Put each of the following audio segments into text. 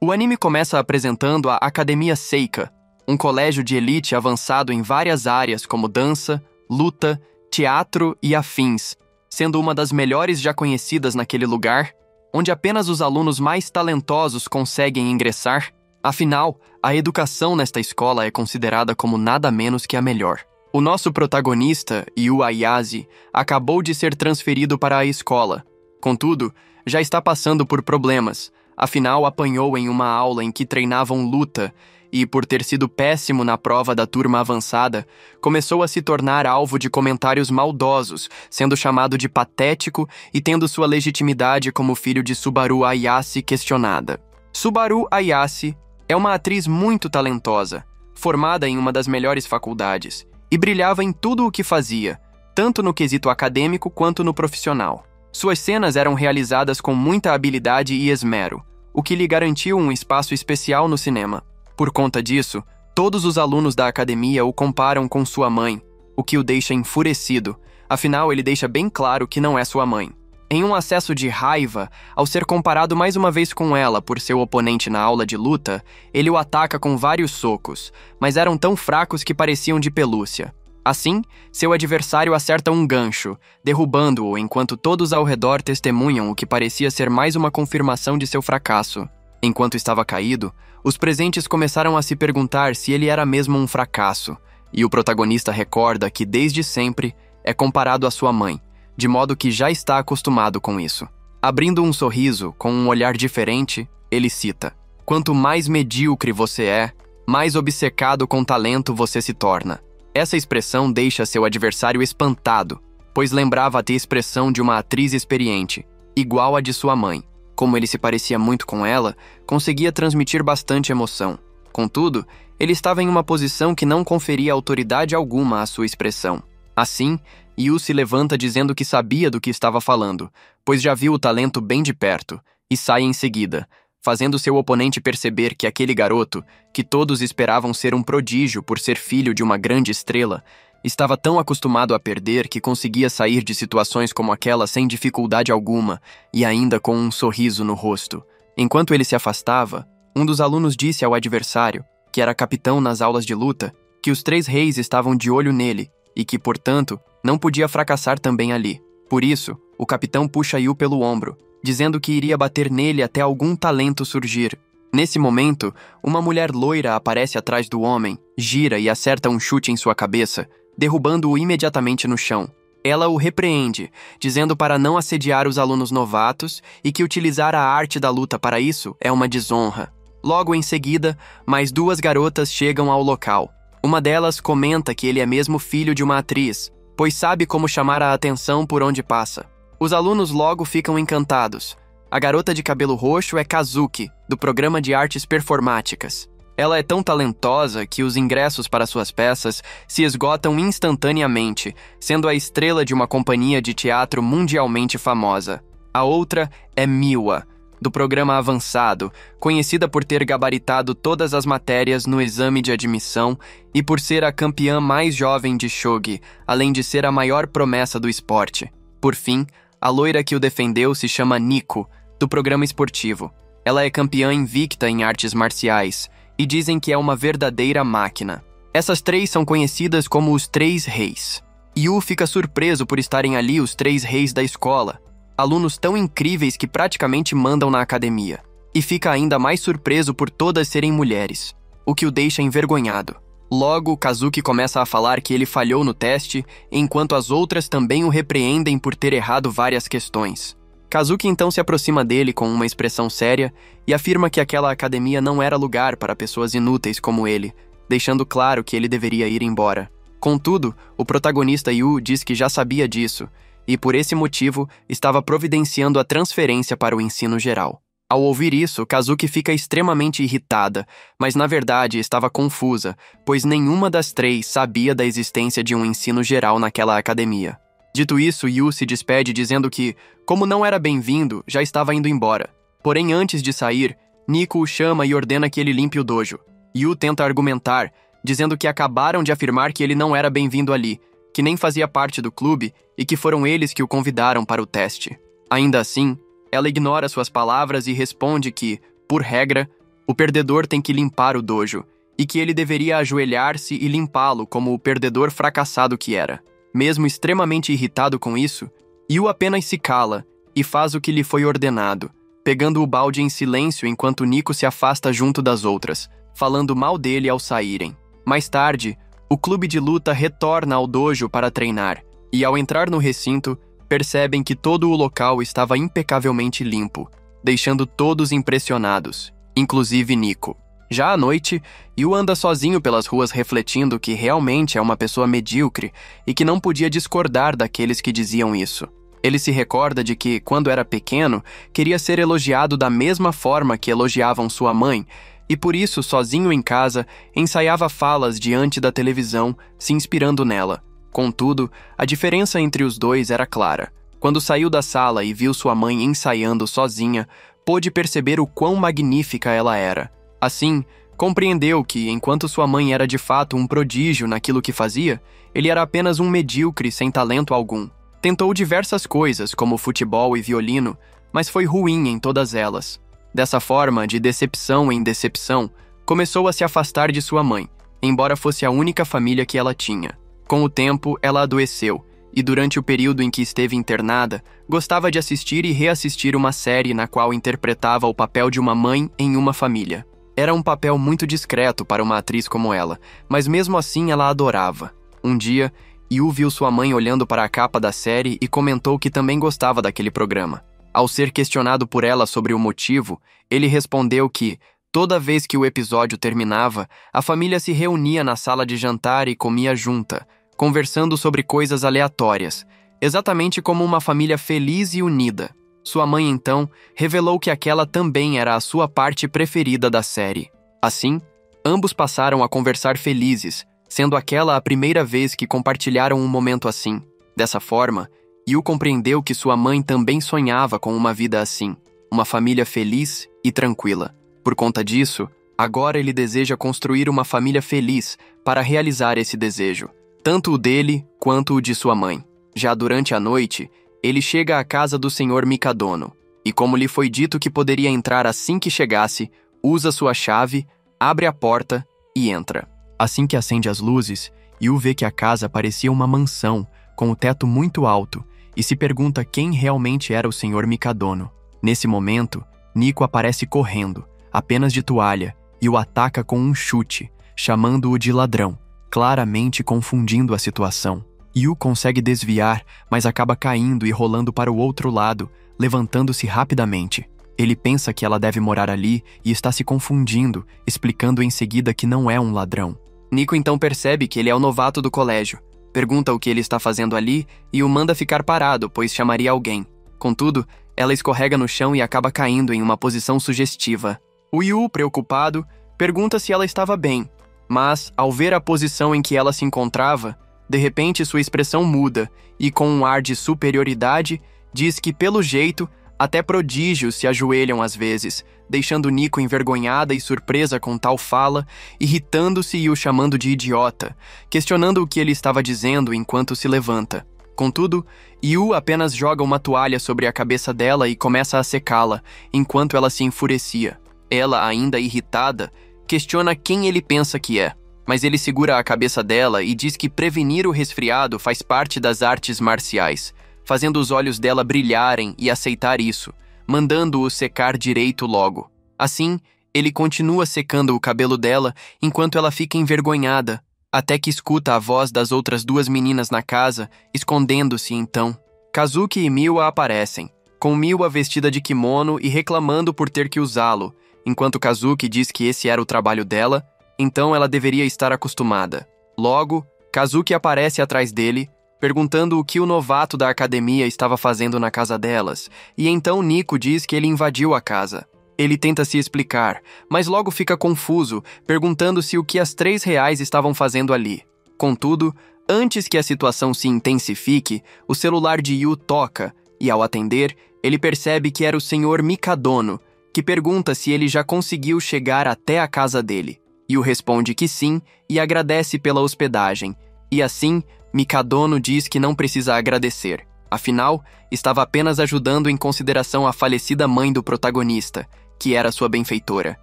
O anime começa apresentando a Academia Seika, um colégio de elite avançado em várias áreas como dança, luta, teatro e afins, sendo uma das melhores já conhecidas naquele lugar, onde apenas os alunos mais talentosos conseguem ingressar. Afinal, a educação nesta escola é considerada como nada menos que a melhor. O nosso protagonista, Yu Ayase, acabou de ser transferido para a escola. Contudo, já está passando por problemas. Afinal, apanhou em uma aula em que treinavam luta e, por ter sido péssimo na prova da turma avançada, começou a se tornar alvo de comentários maldosos, sendo chamado de patético e tendo sua legitimidade como filho de Subaru Ayase questionada. Subaru Ayase é uma atriz muito talentosa, formada em uma das melhores faculdades, e brilhava em tudo o que fazia, tanto no quesito acadêmico quanto no profissional. Suas cenas eram realizadas com muita habilidade e esmero, o que lhe garantiu um espaço especial no cinema. Por conta disso, todos os alunos da academia o comparam com sua mãe, o que o deixa enfurecido, afinal ele deixa bem claro que não é sua mãe. Em um acesso de raiva, ao ser comparado mais uma vez com ela por seu oponente na aula de luta, ele o ataca com vários socos, mas eram tão fracos que pareciam de pelúcia. Assim, seu adversário acerta um gancho, derrubando-o enquanto todos ao redor testemunham o que parecia ser mais uma confirmação de seu fracasso. Enquanto estava caído, os presentes começaram a se perguntar se ele era mesmo um fracasso, e o protagonista recorda que desde sempre é comparado à sua mãe, de modo que já está acostumado com isso. Abrindo um sorriso, com um olhar diferente, ele cita: "Quanto mais medíocre você é, mais obcecado com talento você se torna." Essa expressão deixa seu adversário espantado, pois lembrava a expressão de uma atriz experiente, igual à de sua mãe. Como ele se parecia muito com ela, conseguia transmitir bastante emoção. Contudo, ele estava em uma posição que não conferia autoridade alguma à sua expressão. Assim, Yu se levanta dizendo que sabia do que estava falando, pois já viu o talento bem de perto, e sai em seguida, fazendo seu oponente perceber que aquele garoto, que todos esperavam ser um prodígio por ser filho de uma grande estrela, estava tão acostumado a perder que conseguia sair de situações como aquela sem dificuldade alguma e ainda com um sorriso no rosto. Enquanto ele se afastava, um dos alunos disse ao adversário, que era capitão nas aulas de luta, que os 3 reis estavam de olho nele e que, portanto, não podia fracassar também ali. Por isso, o capitão puxa Yu pelo ombro, dizendo que iria bater nele até algum talento surgir. Nesse momento, uma mulher loira aparece atrás do homem, gira e acerta um chute em sua cabeça, derrubando-o imediatamente no chão. Ela o repreende, dizendo para não assediar os alunos novatos e que utilizar a arte da luta para isso é uma desonra. Logo em seguida, mais 2 garotas chegam ao local. Uma delas comenta que ele é mesmo filho de uma atriz, pois sabe como chamar a atenção por onde passa. Os alunos logo ficam encantados. A garota de cabelo roxo é Kazuki, do programa de artes performáticas. Ela é tão talentosa que os ingressos para suas peças se esgotam instantaneamente, sendo a estrela de uma companhia de teatro mundialmente famosa. A outra é Miwa, do programa avançado, conhecida por ter gabaritado todas as matérias no exame de admissão e por ser a campeã mais jovem de shogi, além de ser a maior promessa do esporte. Por fim, a loira que o defendeu se chama Nico, do programa esportivo. Ela é campeã invicta em artes marciais e dizem que é uma verdadeira máquina. Essas 3 são conhecidas como os 3 reis. Yu fica surpreso por estarem ali os 3 reis da escola, alunos tão incríveis que praticamente mandam na academia, e fica ainda mais surpreso por todas serem mulheres, o que o deixa envergonhado. Logo, Kazuki começa a falar que ele falhou no teste, enquanto as outras também o repreendem por ter errado várias questões. Kazuki então se aproxima dele com uma expressão séria e afirma que aquela academia não era lugar para pessoas inúteis como ele, deixando claro que ele deveria ir embora. Contudo, o protagonista Yu diz que já sabia disso, e por esse motivo estava providenciando a transferência para o ensino geral. Ao ouvir isso, Kazuki fica extremamente irritada, mas na verdade estava confusa, pois nenhuma das 3 sabia da existência de um ensino geral naquela academia. Dito isso, Yu se despede dizendo que, como não era bem-vindo, já estava indo embora. Porém, antes de sair, Nico o chama e ordena que ele limpe o dojo. Yu tenta argumentar, dizendo que acabaram de afirmar que ele não era bem-vindo ali, que nem fazia parte do clube e que foram eles que o convidaram para o teste. Ainda assim, ela ignora suas palavras e responde que, por regra, o perdedor tem que limpar o dojo, e que ele deveria ajoelhar-se e limpá-lo como o perdedor fracassado que era. Mesmo extremamente irritado com isso, Yu apenas se cala e faz o que lhe foi ordenado, pegando o balde em silêncio enquanto Nico se afasta junto das outras, falando mal dele ao saírem. Mais tarde, o clube de luta retorna ao dojo para treinar, e ao entrar no recinto, percebem que todo o local estava impecavelmente limpo, deixando todos impressionados, inclusive Nico. Já à noite, Yu anda sozinho pelas ruas refletindo que realmente é uma pessoa medíocre e que não podia discordar daqueles que diziam isso. Ele se recorda de que, quando era pequeno, queria ser elogiado da mesma forma que elogiavam sua mãe, e por isso, sozinho em casa, ensaiava falas diante da televisão, se inspirando nela. Contudo, a diferença entre os dois era clara. Quando saiu da sala e viu sua mãe ensaiando sozinha, pôde perceber o quão magnífica ela era. Assim, compreendeu que, enquanto sua mãe era de fato um prodígio naquilo que fazia, ele era apenas um medíocre sem talento algum. Tentou diversas coisas, como futebol e violino, mas foi ruim em todas elas. Dessa forma, de decepção em decepção, começou a se afastar de sua mãe, embora fosse a única família que ela tinha. Com o tempo, ela adoeceu, e durante o período em que esteve internada, gostava de assistir e reassistir uma série na qual interpretava o papel de uma mãe em uma família. Era um papel muito discreto para uma atriz como ela, mas mesmo assim ela adorava. Um dia, Yu viu sua mãe olhando para a capa da série e comentou que também gostava daquele programa. Ao ser questionado por ela sobre o motivo, ele respondeu que, toda vez que o episódio terminava, a família se reunia na sala de jantar e comia junta, conversando sobre coisas aleatórias, exatamente como uma família feliz e unida. Sua mãe, então, revelou que aquela também era a sua parte preferida da série. Assim, ambos passaram a conversar felizes, sendo aquela a primeira vez que compartilharam um momento assim. Dessa forma, Yu compreendeu que sua mãe também sonhava com uma vida assim, uma família feliz e tranquila. Por conta disso, agora ele deseja construir uma família feliz para realizar esse desejo, tanto o dele quanto o de sua mãe. Já durante a noite, ele chega à casa do Sr. Mikadono, e como lhe foi dito que poderia entrar assim que chegasse, usa sua chave, abre a porta e entra. Assim que acende as luzes, Yu vê que a casa parecia uma mansão, com o teto muito alto, e se pergunta quem realmente era o Sr. Mikadono. Nesse momento, Nico aparece correndo, apenas de toalha, e o ataca com um chute, chamando-o de ladrão, claramente confundindo a situação. Yu consegue desviar, mas acaba caindo e rolando para o outro lado, levantando-se rapidamente. Ele pensa que ela deve morar ali e está se confundindo, explicando em seguida que não é um ladrão. Nico então percebe que ele é o novato do colégio, pergunta o que ele está fazendo ali e o manda ficar parado, pois chamaria alguém. Contudo, ela escorrega no chão e acaba caindo em uma posição sugestiva. O Yu, preocupado, pergunta se ela estava bem, mas, ao ver a posição em que ela se encontrava, de repente sua expressão muda e, com um ar de superioridade, diz que, pelo jeito, até prodígios se ajoelham às vezes, deixando Nico envergonhada e surpresa com tal fala, irritando-se e o chamando de idiota, questionando o que ele estava dizendo enquanto se levanta. Contudo, Yu apenas joga uma toalha sobre a cabeça dela e começa a secá-la, enquanto ela se enfurecia. Ela, ainda irritada, questiona quem ele pensa que é, mas ele segura a cabeça dela e diz que prevenir o resfriado faz parte das artes marciais, fazendo os olhos dela brilharem e aceitar isso, mandando-o secar direito logo. Assim, ele continua secando o cabelo dela enquanto ela fica envergonhada, até que escuta a voz das outras duas meninas na casa, escondendo-se então. Kazuki e Miwa aparecem, com Miwa vestida de kimono e reclamando por ter que usá-lo, enquanto Kazuki diz que esse era o trabalho dela, então ela deveria estar acostumada. Logo, Kazuki aparece atrás dele, perguntando o que o novato da academia estava fazendo na casa delas, e então Nico diz que ele invadiu a casa. Ele tenta se explicar, mas logo fica confuso, perguntando-se o que as R$3 estavam fazendo ali. Contudo, antes que a situação se intensifique, o celular de Yu toca, e ao atender, ele percebe que era o Sr. Mikadono, que pergunta se ele já conseguiu chegar até a casa dele. Yu responde que sim e agradece pela hospedagem, e assim, Mikadono diz que não precisa agradecer. Afinal, estava apenas ajudando em consideração a falecida mãe do protagonista, que era sua benfeitora.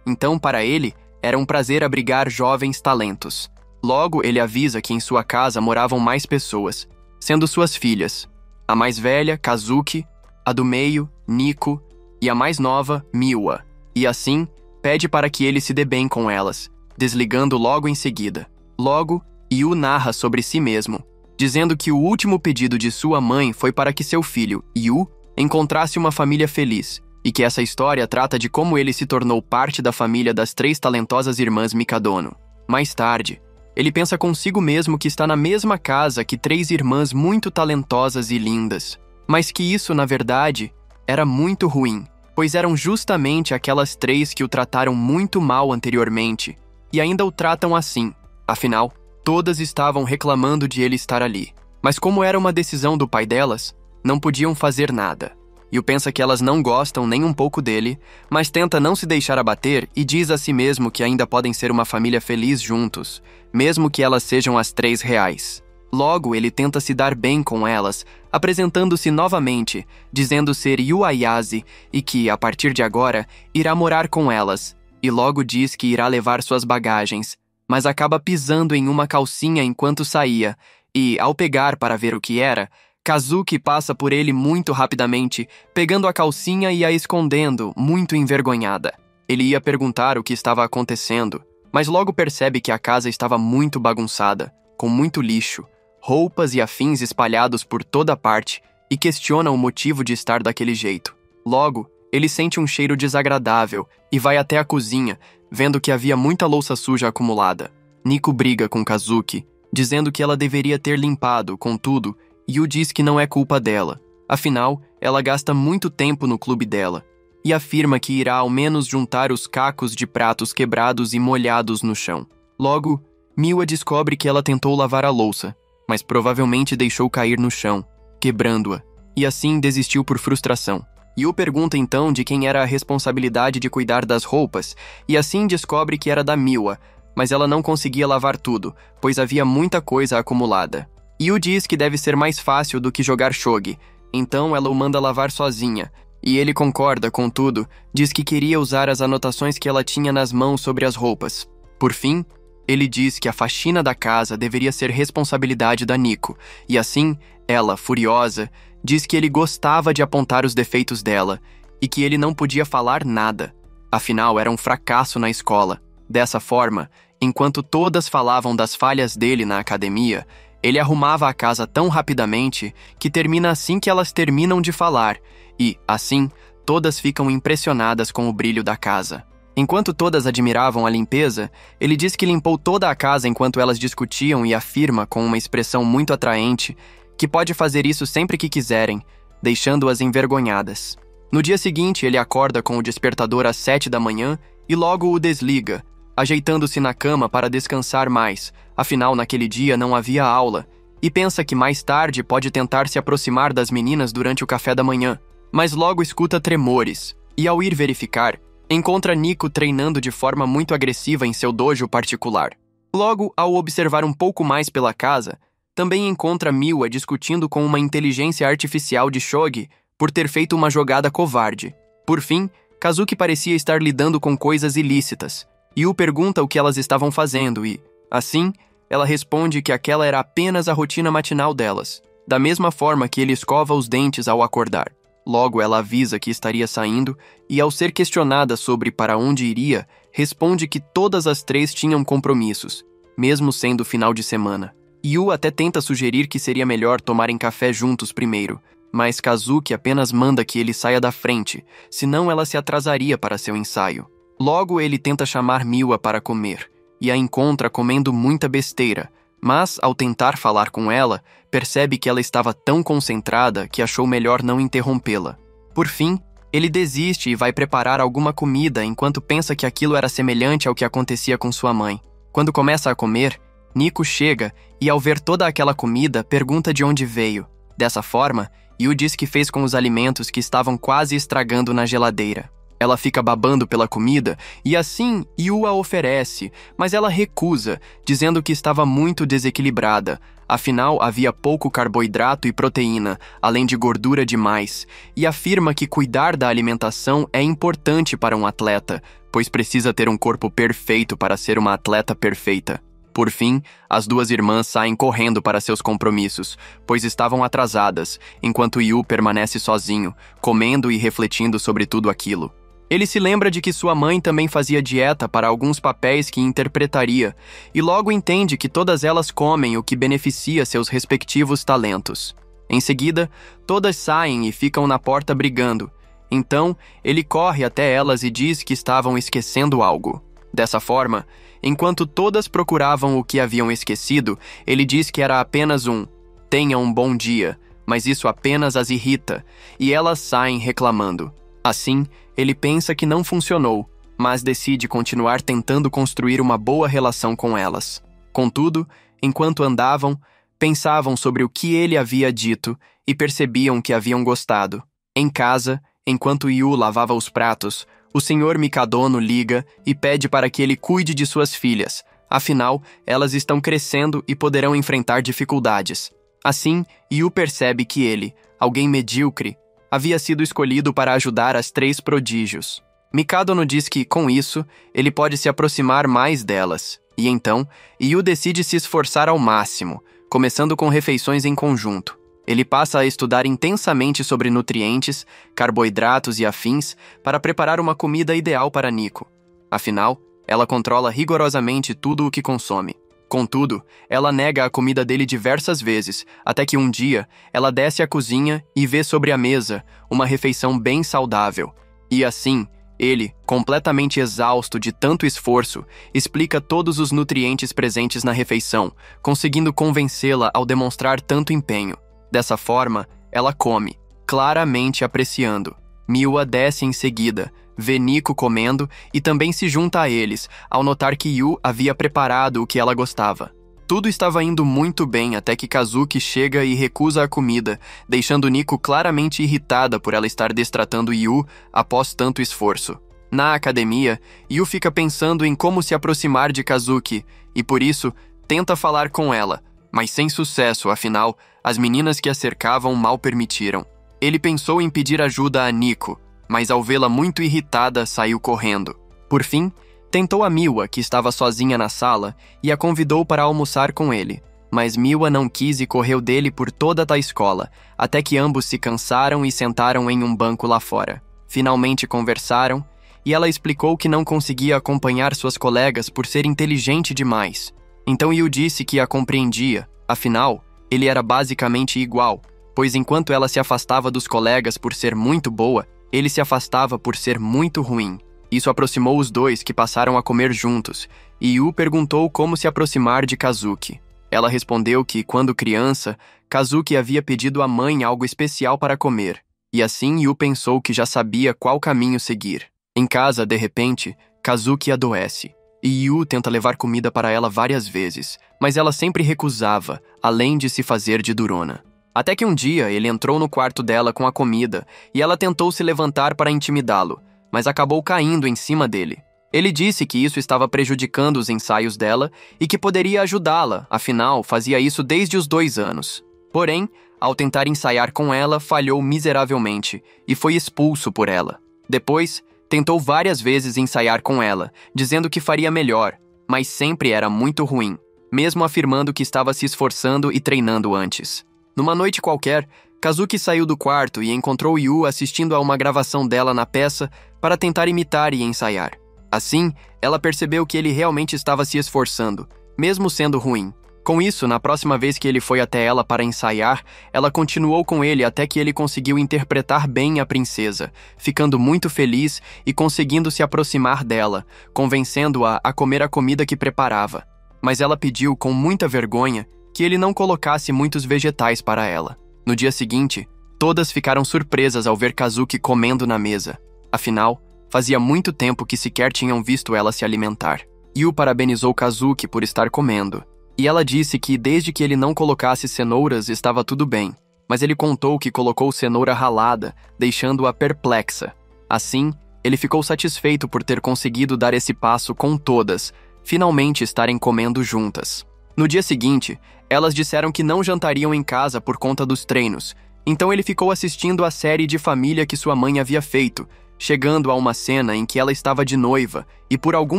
Então, para ele, era um prazer abrigar jovens talentos. Logo, ele avisa que em sua casa moravam mais pessoas, sendo suas filhas. A mais velha, Kazuki, a do meio, Nico, e a mais nova, Miwa. E assim, pede para que ele se dê bem com elas, desligando logo em seguida. Logo, Yu narra sobre si mesmo, dizendo que o último pedido de sua mãe foi para que seu filho, Yu, encontrasse uma família feliz, e que essa história trata de como ele se tornou parte da família das 3 talentosas irmãs Mikadono. Mais tarde, ele pensa consigo mesmo que está na mesma casa que 3 irmãs muito talentosas e lindas, mas que isso, na verdade, era muito ruim, pois eram justamente aquelas 3 que o trataram muito mal anteriormente, e ainda o tratam assim. Afinal, todas estavam reclamando de ele estar ali. Mas como era uma decisão do pai delas, não podiam fazer nada. Yu pensa que elas não gostam nem um pouco dele, mas tenta não se deixar abater e diz a si mesmo que ainda podem ser uma família feliz juntos, mesmo que elas sejam as 3 reais. Logo, ele tenta se dar bem com elas, apresentando-se novamente, dizendo ser Yu Ayase e que, a partir de agora, irá morar com elas, e logo diz que irá levar suas bagagens, mas acaba pisando em uma calcinha enquanto saía, e, ao pegar para ver o que era, Kazuki passa por ele muito rapidamente, pegando a calcinha e a escondendo, muito envergonhada. Ele ia perguntar o que estava acontecendo, mas logo percebe que a casa estava muito bagunçada, com muito lixo, roupas e afins espalhados por toda parte, e questiona o motivo de estar daquele jeito. Logo, ele sente um cheiro desagradável e vai até a cozinha, vendo que havia muita louça suja acumulada. Nico briga com Kazuki, dizendo que ela deveria ter limpado, contudo, Yu diz que não é culpa dela. Afinal, ela gasta muito tempo no clube dela, e afirma que irá ao menos juntar os cacos de pratos quebrados e molhados no chão. Logo, Miwa descobre que ela tentou lavar a louça, mas provavelmente deixou cair no chão, quebrando-a, e assim desistiu por frustração. Yu pergunta então de quem era a responsabilidade de cuidar das roupas, e assim descobre que era da Miwa, mas ela não conseguia lavar tudo, pois havia muita coisa acumulada. Yu diz que deve ser mais fácil do que jogar shogi, então ela o manda lavar sozinha, e ele concorda, contudo, diz que queria usar as anotações que ela tinha nas mãos sobre as roupas. Por fim, ele diz que a faxina da casa deveria ser responsabilidade da Nico, e assim, ela, furiosa, diz que ele gostava de apontar os defeitos dela, e que ele não podia falar nada. Afinal, era um fracasso na escola. Dessa forma, enquanto todas falavam das falhas dele na academia, ele arrumava a casa tão rapidamente que termina assim que elas terminam de falar, e, assim, todas ficam impressionadas com o brilho da casa. Enquanto todas admiravam a limpeza, ele diz que limpou toda a casa enquanto elas discutiam e afirma, com uma expressão muito atraente, que pode fazer isso sempre que quiserem, deixando-as envergonhadas. No dia seguinte, ele acorda com o despertador às 7 da manhã e logo o desliga, ajeitando-se na cama para descansar mais, afinal naquele dia não havia aula, e pensa que mais tarde pode tentar se aproximar das meninas durante o café da manhã, mas logo escuta tremores, e ao ir verificar, encontra Nico treinando de forma muito agressiva em seu dojo particular. Logo, ao observar um pouco mais pela casa, também encontra Miwa discutindo com uma inteligência artificial de shogi por ter feito uma jogada covarde. Por fim, Kazuki parecia estar lidando com coisas ilícitas. Yu pergunta o que elas estavam fazendo e, assim, ela responde que aquela era apenas a rotina matinal delas, da mesma forma que ele escova os dentes ao acordar. Logo, ela avisa que estaria saindo e, ao ser questionada sobre para onde iria, responde que todas as 3 tinham compromissos, mesmo sendo final de semana. Yu até tenta sugerir que seria melhor tomarem café juntos primeiro, mas Kazuki apenas manda que ele saia da frente, senão ela se atrasaria para seu ensaio. Logo, ele tenta chamar Miwa para comer, e a encontra comendo muita besteira, mas, ao tentar falar com ela, percebe que ela estava tão concentrada que achou melhor não interrompê-la. Por fim, ele desiste e vai preparar alguma comida enquanto pensa que aquilo era semelhante ao que acontecia com sua mãe. Quando começa a comer, Nico chega e, ao ver toda aquela comida, pergunta de onde veio. Dessa forma, Yu diz que fez com os alimentos que estavam quase estragando na geladeira. Ela fica babando pela comida e assim Yu a oferece, mas ela recusa, dizendo que estava muito desequilibrada. Afinal, havia pouco carboidrato e proteína, além de gordura demais, e afirma que cuidar da alimentação é importante para um atleta, pois precisa ter um corpo perfeito para ser uma atleta perfeita. Por fim, as duas irmãs saem correndo para seus compromissos, pois estavam atrasadas, enquanto Yu permanece sozinho, comendo e refletindo sobre tudo aquilo. Ele se lembra de que sua mãe também fazia dieta para alguns papéis que interpretaria, e logo entende que todas elas comem o que beneficia seus respectivos talentos. Em seguida, todas saem e ficam na porta brigando. Então, ele corre até elas e diz que estavam esquecendo algo. Dessa forma, enquanto todas procuravam o que haviam esquecido, ele diz que era apenas um "tenha um bom dia", mas isso apenas as irrita, e elas saem reclamando. Assim, ele pensa que não funcionou, mas decide continuar tentando construir uma boa relação com elas. Contudo, enquanto andavam, pensavam sobre o que ele havia dito e percebiam que haviam gostado. Em casa, enquanto Yu lavava os pratos, o Sr. Mikadono liga e pede para que ele cuide de suas filhas. Afinal, elas estão crescendo e poderão enfrentar dificuldades. Assim, Yu percebe que ele, alguém medíocre, havia sido escolhido para ajudar as três prodígios. Mikadono diz que, com isso, ele pode se aproximar mais delas. E então, Yu decide se esforçar ao máximo, começando com refeições em conjunto. Ele passa a estudar intensamente sobre nutrientes, carboidratos e afins para preparar uma comida ideal para Nico. Afinal, ela controla rigorosamente tudo o que consome. Contudo, ela nega a comida dele diversas vezes, até que um dia, ela desce à cozinha e vê sobre a mesa uma refeição bem saudável. E assim, ele, completamente exausto de tanto esforço, explica todos os nutrientes presentes na refeição, conseguindo convencê-la ao demonstrar tanto empenho. Dessa forma, ela come, claramente apreciando. Miwa desce em seguida, vê Nico comendo e também se junta a eles, ao notar que Yu havia preparado o que ela gostava. Tudo estava indo muito bem até que Kazuki chega e recusa a comida, deixando Nico claramente irritada por ela estar destratando Yu após tanto esforço. Na academia, Yu fica pensando em como se aproximar de Kazuki e, por isso, tenta falar com ela, mas sem sucesso, afinal, as meninas que a cercavam mal permitiram. Ele pensou em pedir ajuda a Nico, mas ao vê-la muito irritada, saiu correndo. Por fim, tentou a Miwa, que estava sozinha na sala, e a convidou para almoçar com ele. Mas Miwa não quis e correu dele por toda a escola, até que ambos se cansaram e sentaram em um banco lá fora. Finalmente conversaram, e ela explicou que não conseguia acompanhar suas colegas por ser inteligente demais. Então Yu disse que a compreendia, afinal, ele era basicamente igual, pois enquanto ela se afastava dos colegas por ser muito boa, ele se afastava por ser muito ruim. Isso aproximou os dois, que passaram a comer juntos, e Yu perguntou como se aproximar de Kazuki. Ela respondeu que, quando criança, Kazuki havia pedido à mãe algo especial para comer, e assim Yu pensou que já sabia qual caminho seguir. Em casa, de repente, Kazuki adoece, e Yu tenta levar comida para ela várias vezes, mas ela sempre recusava, além de se fazer de durona. Até que um dia ele entrou no quarto dela com a comida e ela tentou se levantar para intimidá-lo, mas acabou caindo em cima dele. Ele disse que isso estava prejudicando os ensaios dela e que poderia ajudá-la, afinal, fazia isso desde os 2 anos. Porém, ao tentar ensaiar com ela, falhou miseravelmente e foi expulso por ela. Depois, tentou várias vezes ensaiar com ela, dizendo que faria melhor, mas sempre era muito ruim, mesmo afirmando que estava se esforçando e treinando antes. Numa noite qualquer, Kazuki saiu do quarto e encontrou Yu assistindo a uma gravação dela na peça para tentar imitar e ensaiar. Assim, ela percebeu que ele realmente estava se esforçando, mesmo sendo ruim. Com isso, na próxima vez que ele foi até ela para ensaiar, ela continuou com ele até que ele conseguiu interpretar bem a princesa, ficando muito feliz e conseguindo se aproximar dela, convencendo-a a comer a comida que preparava. Mas ela pediu com muita vergonha que ele não colocasse muitos vegetais para ela. No dia seguinte, todas ficaram surpresas ao ver Kazuki comendo na mesa. Afinal, fazia muito tempo que sequer tinham visto ela se alimentar. Yu parabenizou Kazuki por estar comendo, e ela disse que desde que ele não colocasse cenouras estava tudo bem, mas ele contou que colocou cenoura ralada, deixando-a perplexa. Assim, ele ficou satisfeito por ter conseguido dar esse passo com todas, finalmente estarem comendo juntas. No dia seguinte, elas disseram que não jantariam em casa por conta dos treinos, então ele ficou assistindo a série de família que sua mãe havia feito, chegando a uma cena em que ela estava de noiva e, por algum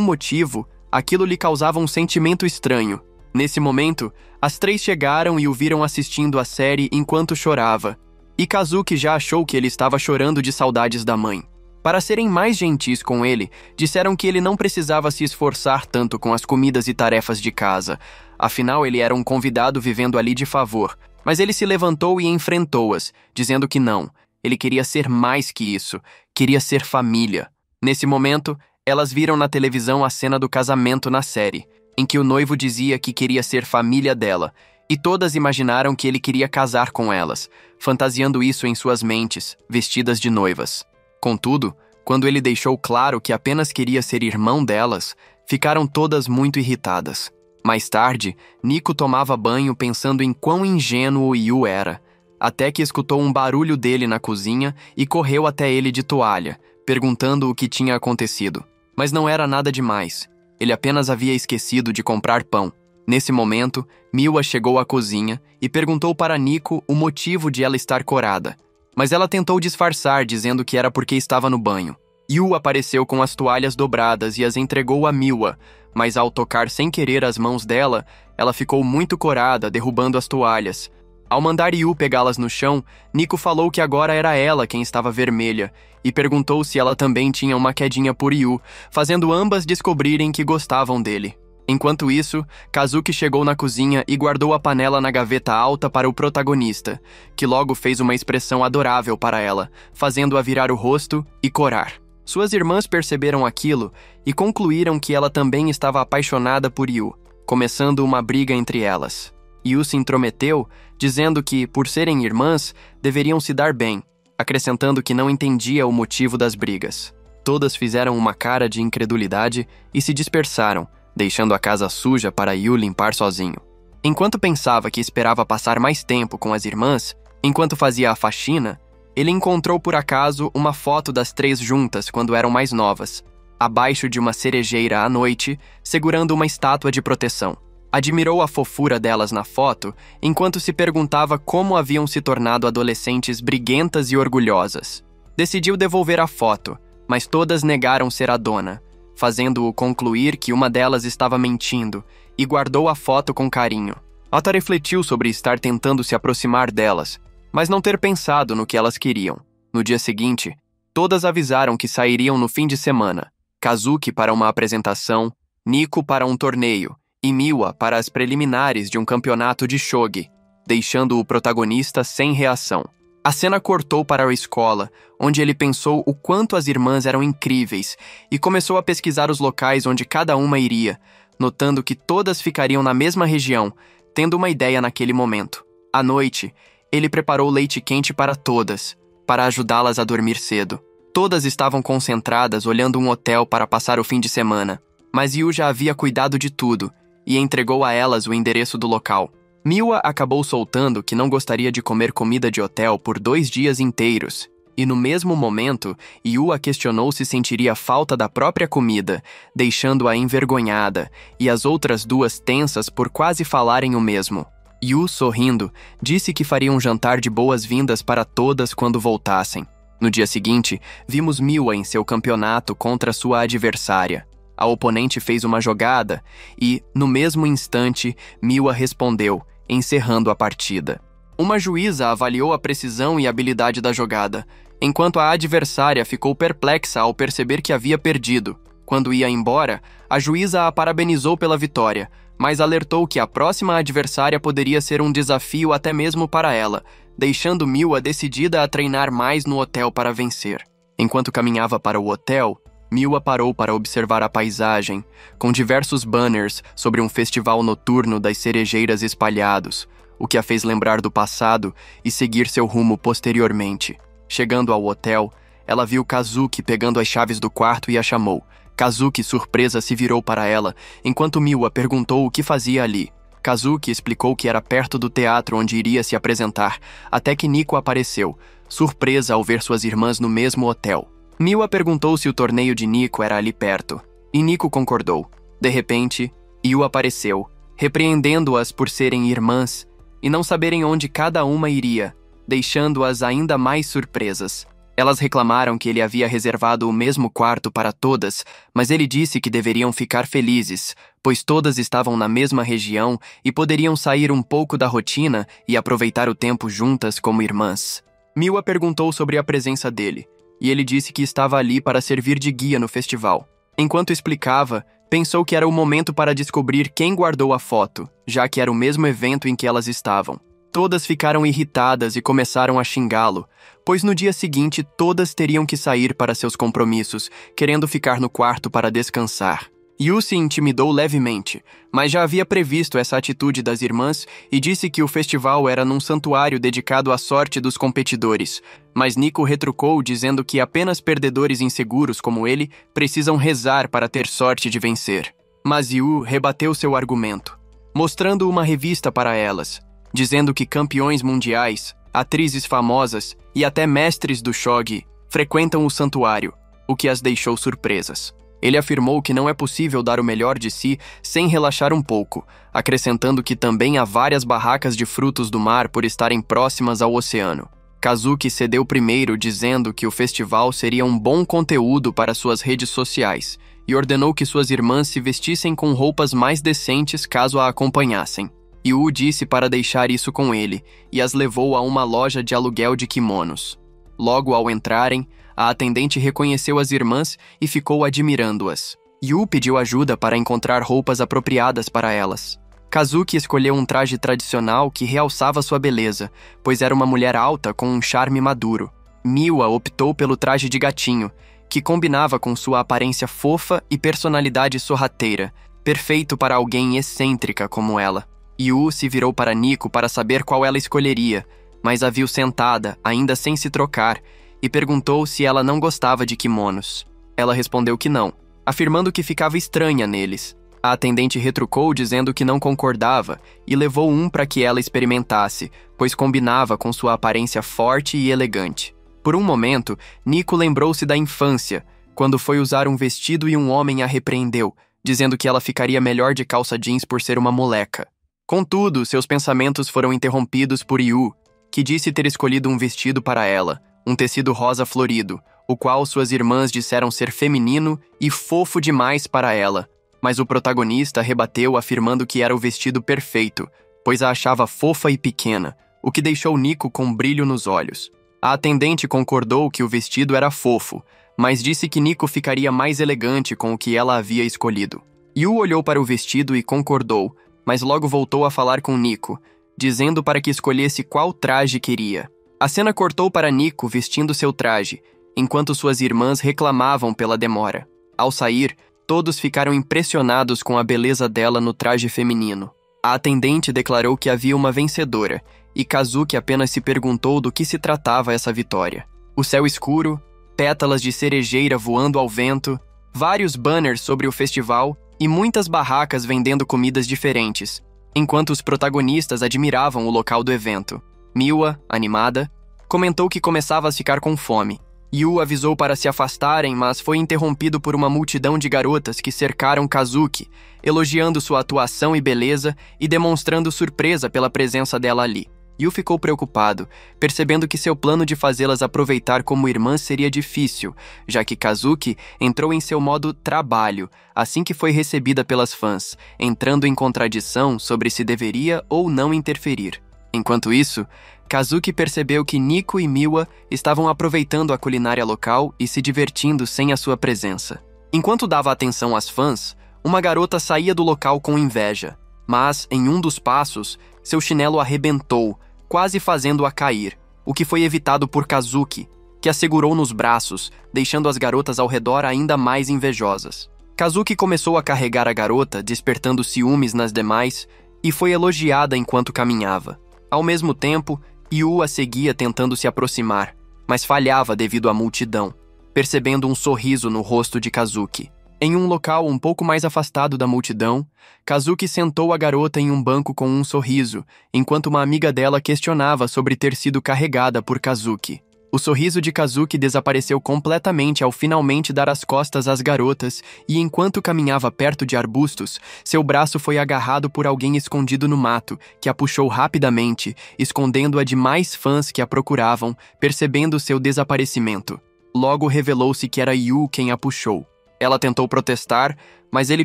motivo, aquilo lhe causava um sentimento estranho. Nesse momento, as três chegaram e o viram assistindo a série enquanto chorava, e Kazuki já achou que ele estava chorando de saudades da mãe. Para serem mais gentis com ele, disseram que ele não precisava se esforçar tanto com as comidas e tarefas de casa, afinal ele era um convidado vivendo ali de favor, mas ele se levantou e enfrentou-as, dizendo que não, ele queria ser mais que isso, queria ser família. Nesse momento, elas viram na televisão a cena do casamento na série, em que o noivo dizia que queria ser família dela, e todas imaginaram que ele queria casar com elas, fantasiando isso em suas mentes, vestidas de noivas. Contudo, quando ele deixou claro que apenas queria ser irmão delas, ficaram todas muito irritadas. Mais tarde, Nico tomava banho pensando em quão ingênuo Yu era, até que escutou um barulho dele na cozinha e correu até ele de toalha, perguntando o que tinha acontecido. Mas não era nada demais. Ele apenas havia esquecido de comprar pão. Nesse momento, Miwa chegou à cozinha e perguntou para Nico o motivo de ela estar corada. Mas ela tentou disfarçar, dizendo que era porque estava no banho. Yu apareceu com as toalhas dobradas e as entregou a Miwa, mas ao tocar sem querer as mãos dela, ela ficou muito corada, derrubando as toalhas. Ao mandar Yu pegá-las no chão, Nico falou que agora era ela quem estava vermelha, e perguntou se ela também tinha uma quedinha por Yu, fazendo ambas descobrirem que gostavam dele. Enquanto isso, Kazuki chegou na cozinha e guardou a panela na gaveta alta para o protagonista, que logo fez uma expressão adorável para ela, fazendo-a virar o rosto e corar. Suas irmãs perceberam aquilo e concluíram que ela também estava apaixonada por Yu, começando uma briga entre elas. Yu se intrometeu, dizendo que, por serem irmãs, deveriam se dar bem, acrescentando que não entendia o motivo das brigas. Todas fizeram uma cara de incredulidade e se dispersaram, deixando a casa suja para Yu limpar sozinho. Enquanto pensava que esperava passar mais tempo com as irmãs, enquanto fazia a faxina, ele encontrou por acaso uma foto das três juntas quando eram mais novas, abaixo de uma cerejeira à noite, segurando uma estátua de proteção. Admirou a fofura delas na foto, enquanto se perguntava como haviam se tornado adolescentes briguentas e orgulhosas. Decidiu devolver a foto, mas todas negaram ser a dona, fazendo-o concluir que uma delas estava mentindo, e guardou a foto com carinho. Ata refletiu sobre estar tentando se aproximar delas, mas não ter pensado no que elas queriam. No dia seguinte, todas avisaram que sairiam no fim de semana, Kazuki para uma apresentação, Nico para um torneio, e Miwa para as preliminares de um campeonato de shogi, deixando o protagonista sem reação. A cena cortou para a escola, onde ele pensou o quanto as irmãs eram incríveis e começou a pesquisar os locais onde cada uma iria, notando que todas ficariam na mesma região, tendo uma ideia naquele momento. À noite, ele preparou leite quente para todas, para ajudá-las a dormir cedo. Todas estavam concentradas olhando um hotel para passar o fim de semana, mas Yu já havia cuidado de tudo e entregou a elas o endereço do local. Miwa acabou soltando que não gostaria de comer comida de hotel por 2 dias inteiros, e no mesmo momento, Yu a questionou se sentiria falta da própria comida, deixando-a envergonhada, e as outras duas tensas por quase falarem o mesmo. Yu, sorrindo, disse que faria um jantar de boas-vindas para todas quando voltassem. No dia seguinte, vimos Miwa em seu campeonato contra sua adversária. A oponente fez uma jogada e, no mesmo instante, Miwa respondeu, encerrando a partida. Uma juíza avaliou a precisão e habilidade da jogada, enquanto a adversária ficou perplexa ao perceber que havia perdido. Quando ia embora, a juíza a parabenizou pela vitória, mas alertou que a próxima adversária poderia ser um desafio até mesmo para ela, deixando Miwa decidida a treinar mais no hotel para vencer. Enquanto caminhava para o hotel, Miwa parou para observar a paisagem, com diversos banners sobre um festival noturno das cerejeiras espalhados, o que a fez lembrar do passado e seguir seu rumo posteriormente. Chegando ao hotel, ela viu Kazuki pegando as chaves do quarto e a chamou. Kazuki, surpresa, se virou para ela, enquanto Miwa perguntou o que fazia ali. Kazuki explicou que era perto do teatro onde iria se apresentar, até que Nico apareceu, surpresa ao ver suas irmãs no mesmo hotel. Miwa perguntou se o torneio de Nico era ali perto, e Nico concordou. De repente, Yu apareceu, repreendendo-as por serem irmãs e não saberem onde cada uma iria, deixando-as ainda mais surpresas. Elas reclamaram que ele havia reservado o mesmo quarto para todas, mas ele disse que deveriam ficar felizes, pois todas estavam na mesma região e poderiam sair um pouco da rotina e aproveitar o tempo juntas como irmãs. Miwa perguntou sobre a presença dele, e ele disse que estava ali para servir de guia no festival. Enquanto explicava, pensou que era o momento para descobrir quem guardou a foto, já que era o mesmo evento em que elas estavam. Todas ficaram irritadas e começaram a xingá-lo, pois no dia seguinte todas teriam que sair para seus compromissos, querendo ficar no quarto para descansar. Yu se intimidou levemente, mas já havia previsto essa atitude das irmãs e disse que o festival era num santuário dedicado à sorte dos competidores, mas Nico retrucou dizendo que apenas perdedores inseguros como ele precisam rezar para ter sorte de vencer. Mas Yu rebateu seu argumento, mostrando uma revista para elas, dizendo que campeões mundiais, atrizes famosas e até mestres do shogi frequentam o santuário, o que as deixou surpresas. Ele afirmou que não é possível dar o melhor de si sem relaxar um pouco, acrescentando que também há várias barracas de frutos do mar por estarem próximas ao oceano. Kazuki cedeu primeiro, dizendo que o festival seria um bom conteúdo para suas redes sociais, e ordenou que suas irmãs se vestissem com roupas mais decentes caso a acompanhassem. Yu disse para deixar isso com ele, e as levou a uma loja de aluguel de kimonos. Logo ao entrarem, a atendente reconheceu as irmãs e ficou admirando-as. Yu pediu ajuda para encontrar roupas apropriadas para elas. Kazuki escolheu um traje tradicional que realçava sua beleza, pois era uma mulher alta com um charme maduro. Miwa optou pelo traje de gatinho, que combinava com sua aparência fofa e personalidade sorrateira, perfeito para alguém excêntrica como ela. Yu se virou para Nico para saber qual ela escolheria, mas a viu sentada, ainda sem se trocar, e perguntou se ela não gostava de kimonos. Ela respondeu que não, afirmando que ficava estranha neles. A atendente retrucou dizendo que não concordava e levou um para que ela experimentasse, pois combinava com sua aparência forte e elegante. Por um momento, Nico lembrou-se da infância, quando foi usar um vestido e um homem a repreendeu, dizendo que ela ficaria melhor de calça jeans por ser uma moleca. Contudo, seus pensamentos foram interrompidos por Yu, que disse ter escolhido um vestido para ela, um tecido rosa florido, o qual suas irmãs disseram ser feminino e fofo demais para ela, mas o protagonista rebateu afirmando que era o vestido perfeito, pois a achava fofa e pequena, o que deixou Nico com brilho nos olhos. A atendente concordou que o vestido era fofo, mas disse que Nico ficaria mais elegante com o que ela havia escolhido. Yu olhou para o vestido e concordou, mas logo voltou a falar com Nico, dizendo para que escolhesse qual traje queria. A cena cortou para Nico vestindo seu traje, enquanto suas irmãs reclamavam pela demora. Ao sair, todos ficaram impressionados com a beleza dela no traje feminino. A atendente declarou que havia uma vencedora, e Kazuki apenas se perguntou do que se tratava essa vitória. O céu escuro, pétalas de cerejeira voando ao vento, vários banners sobre o festival e muitas barracas vendendo comidas diferentes, enquanto os protagonistas admiravam o local do evento. Miwa, animada, comentou que começava a ficar com fome. Yu avisou para se afastarem, mas foi interrompido por uma multidão de garotas que cercaram Kazuki, elogiando sua atuação e beleza e demonstrando surpresa pela presença dela ali. Yu ficou preocupado, percebendo que seu plano de fazê-las aproveitar como irmãs seria difícil, já que Kazuki entrou em seu modo trabalho assim que foi recebida pelas fãs, entrando em contradição sobre se deveria ou não interferir. Enquanto isso, Kazuki percebeu que Nico e Miwa estavam aproveitando a culinária local e se divertindo sem a sua presença. Enquanto dava atenção às fãs, uma garota saía do local com inveja, mas, em um dos passos, seu chinelo arrebentou, quase fazendo-a cair, o que foi evitado por Kazuki, que a segurou nos braços, deixando as garotas ao redor ainda mais invejosas. Kazuki começou a carregar a garota, despertando ciúmes nas demais, e foi elogiada enquanto caminhava. Ao mesmo tempo, Yu a seguia tentando se aproximar, mas falhava devido à multidão, percebendo um sorriso no rosto de Kazuki. Em um local um pouco mais afastado da multidão, Kazuki sentou a garota em um banco com um sorriso, enquanto uma amiga dela questionava sobre ter sido carregada por Kazuki. O sorriso de Kazuki desapareceu completamente ao finalmente dar as costas às garotas e enquanto caminhava perto de arbustos, seu braço foi agarrado por alguém escondido no mato, que a puxou rapidamente, escondendo-a de mais fãs que a procuravam, percebendo seu desaparecimento. Logo revelou-se que era Yu quem a puxou. Ela tentou protestar, mas ele